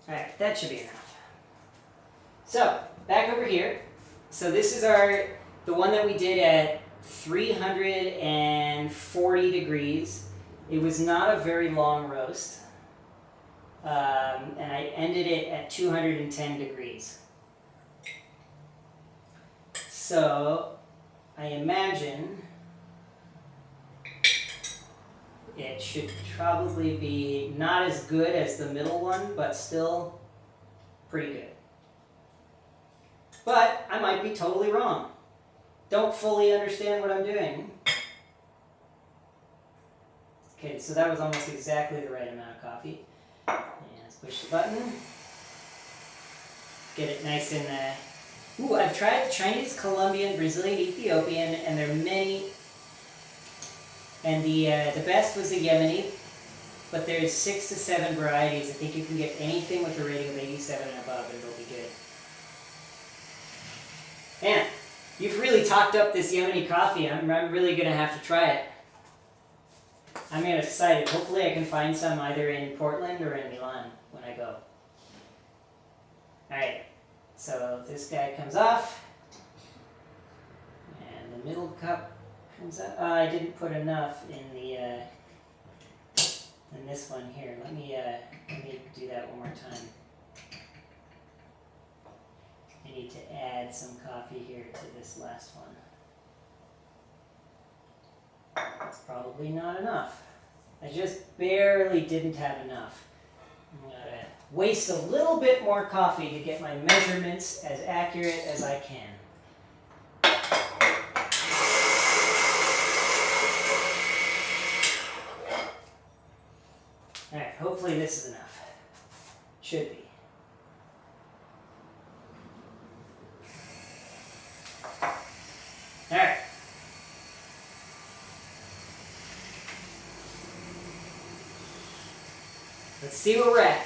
Alright, that should be enough. So, back over here. So this is the one that we did at 340 degrees. It was not a very long roast. And I ended it at 210 degrees. So, I imagine, it should probably be not as good as the middle one, but still pretty good. But I might be totally wrong. Don't fully understand what I'm doing. Okay, so that was almost exactly the right amount of coffee. And let's push the button. Get it nice and... Ooh, I've tried Chinese, Colombian, Brazilian, Ethiopian, and there are many. And the best was the Yemeni, but there's 6 to 7 varieties. I think you can get anything with a rating of 87 and above, and it'll be good. Man, you've really talked up this Yemeni coffee. I'm really going to have to try it. I'm excited. Hopefully I can find some either in Portland or in Milan when I go. Alright, so this guy comes off. And the middle cup comes up. I didn't put enough in this one here. Let me do that one more time. I need to add some coffee here to this last one. That's probably not enough. I just barely didn't have enough. I'm going to waste a little bit more coffee to get my measurements as accurate as I can. Alright, hopefully this is enough. Should be. Alright. Let's see where we're at.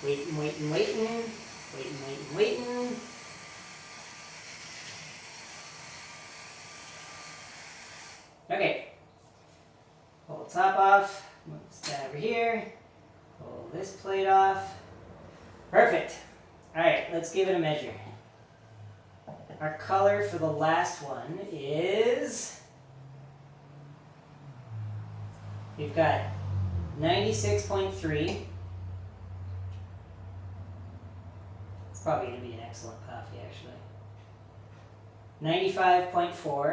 Waiting. Waiting. Okay. Pull the top off. Move this down over here. Pull this plate off. Perfect. Alright, let's give it a measure. Our color for the last one is... We've got 96.3. It's probably going to be an excellent coffee, actually. 95.4.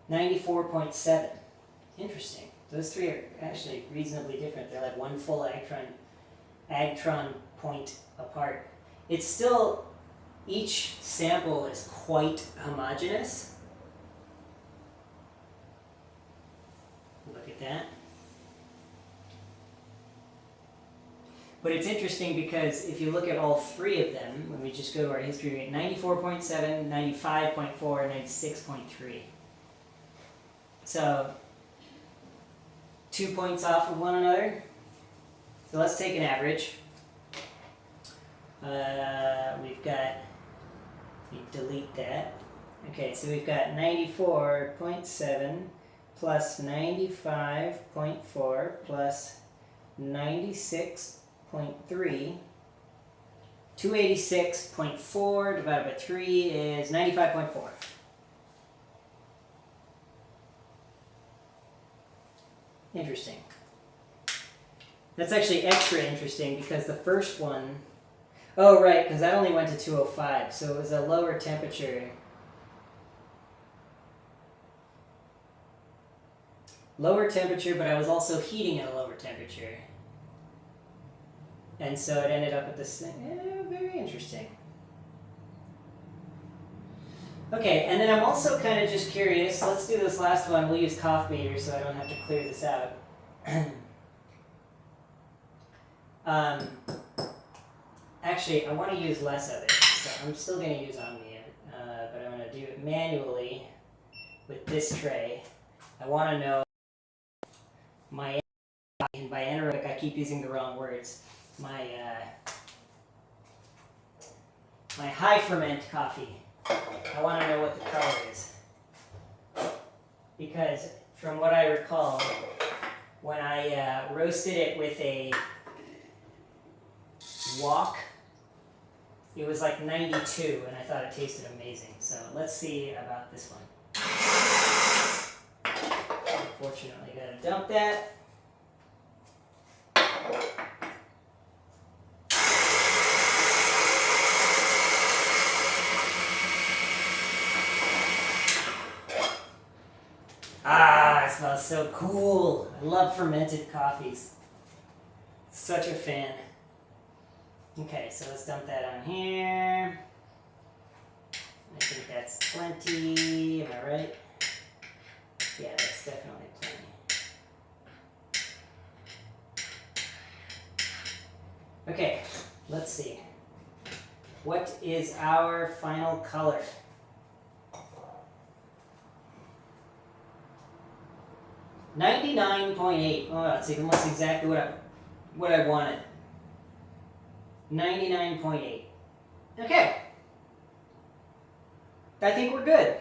94.7. Interesting. Those three are actually reasonably different. They're like one full agtron point apart. It's still... Each sample is quite homogeneous. Look at that. But it's interesting because if you look at all three of them, when we just go to our history rate, 94.7, 95.4, 96.3. So 2 points off of one another. So let's take an average. We've got, delete that. Okay, so we've got 94.7 plus 95.4 plus 96.3. 286.4 divided by 3 is 95.4. Interesting. That's actually extra interesting because the first one... Oh, right, because that only went to 205, so it was a lower temperature. Lower temperature, but I was also heating at a lower temperature. And so it ended up at this thing. Very interesting. Okay, and then I'm also kind of just curious. Let's do this last one. We'll use cough meter so I don't have to clear this out. Actually, I want to use less of it, so I'm still going to use Omnia, but I'm going to do it manually with this tray. I want to know my, and by anaerobic I keep using the wrong words, my high ferment coffee. I want to know what the color is. Because from what I recall, when I roasted it with a wok, it was like 92, and I thought it tasted amazing. So let's see about this one. Unfortunately, gotta dump that. so cool. I love fermented coffees. Such a fan. Okay, so let's dump that on here. I think that's plenty. Am I right? Yeah, that's definitely plenty. Okay, let's see. What is our final color? $99.8. Oh, that's almost exactly what I wanted. 99.8. Okay. I think we're good.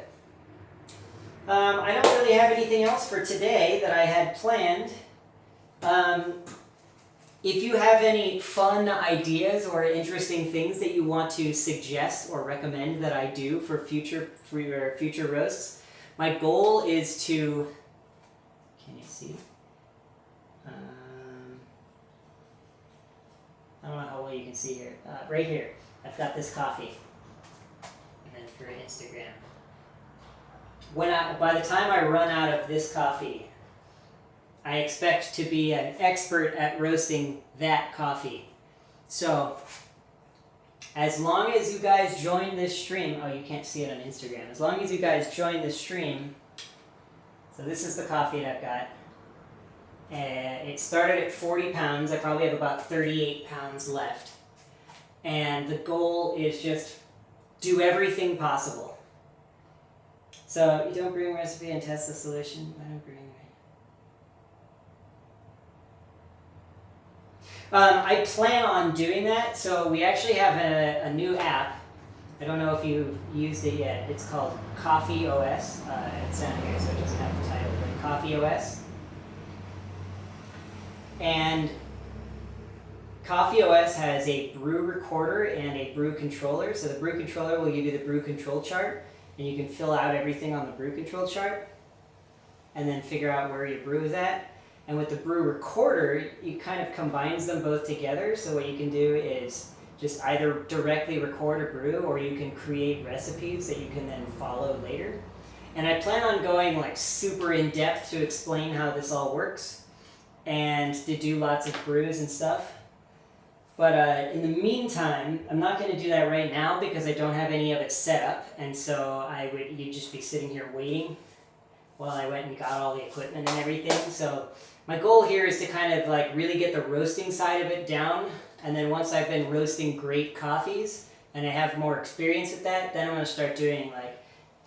I don't really have anything else for today that I had planned. If you have any fun ideas or interesting things that you want to suggest or recommend that I do for future roasts, my goal is to. Can you see? I don't know how well you can see here. Right here, I've got this coffee. And then for Instagram. By the time I run out of this coffee, I expect to be an expert at roasting that coffee. So, as long as you guys join this stream, oh, you can't see it on Instagram. As long as you guys join this stream, so this is the coffee that I've got. It started at 40 pounds. I probably have about 38 pounds left. And the goal is just do everything possible. So you don't bring recipe and test the solution. I don't bring I plan on doing that. So we actually have a new app. I don't know if you've used it yet. It's called Coffee OS. It's down here, so it doesn't have the title, but Coffee OS. And Coffee OS has a brew recorder and a brew controller. So the brew controller will give you the brew control chart, and you can fill out everything on the brew control chart and then figure out where your brew is at. And with the brew recorder, it kind of combines them both together. So what you can do is just either directly record a brew, or you can create recipes that you can then follow later. And I plan on going like super in depth to explain how this all works and to do lots of brews and stuff. But in the meantime, I'm not going to do that right now because I don't have any of it set up. And so you'd just be sitting here waiting while I went and got all the equipment and everything. So my goal here is to kind of like really get the roasting side of it down. And then once I've been roasting great coffees and I have more experience with that, then I'm going to start doing like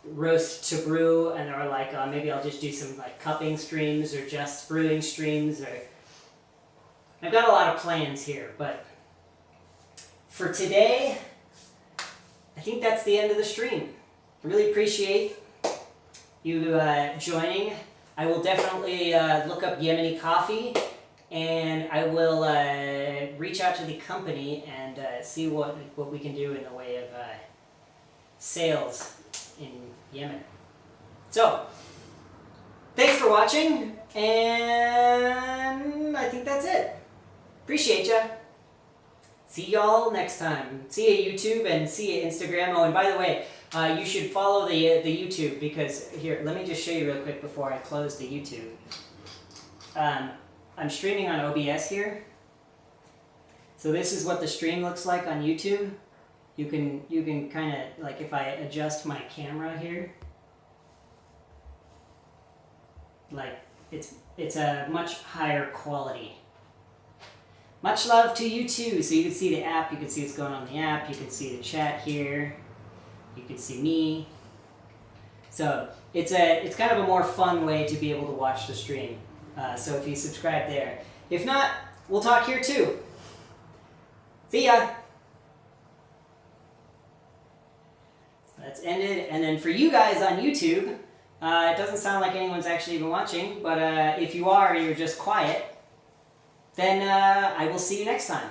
roast to brew, or like maybe I'll just do some like cupping streams or just brewing streams. Or I've got a lot of plans here, but for today, I think that's the end of the stream. I really appreciate you joining. I will definitely look up Yemeni coffee, and I will reach out to the company and see what we can do in the way of sales in Yemen. So, thanks for watching, and I think that's it. Appreciate ya. See y'all next time. See you YouTube and see you Instagram. Oh, and by the way, you should follow the YouTube, because here, let me just show you real quick before I close the YouTube. I'm streaming on OBS here. So this is what the stream looks like on YouTube. You can kind of, like, if I adjust my camera here, like it's a much higher quality. Much love to you too. So you can see the app, you can see what's going on in the app, you can see the chat here, you can see me. So it's kind of a more fun way to be able to watch the stream. So if you subscribe there. If not, we'll talk here too. See ya! That's ended. And then for you guys on YouTube, it doesn't sound like anyone's actually even watching, but if you are, you're just quiet, then I will see you next time.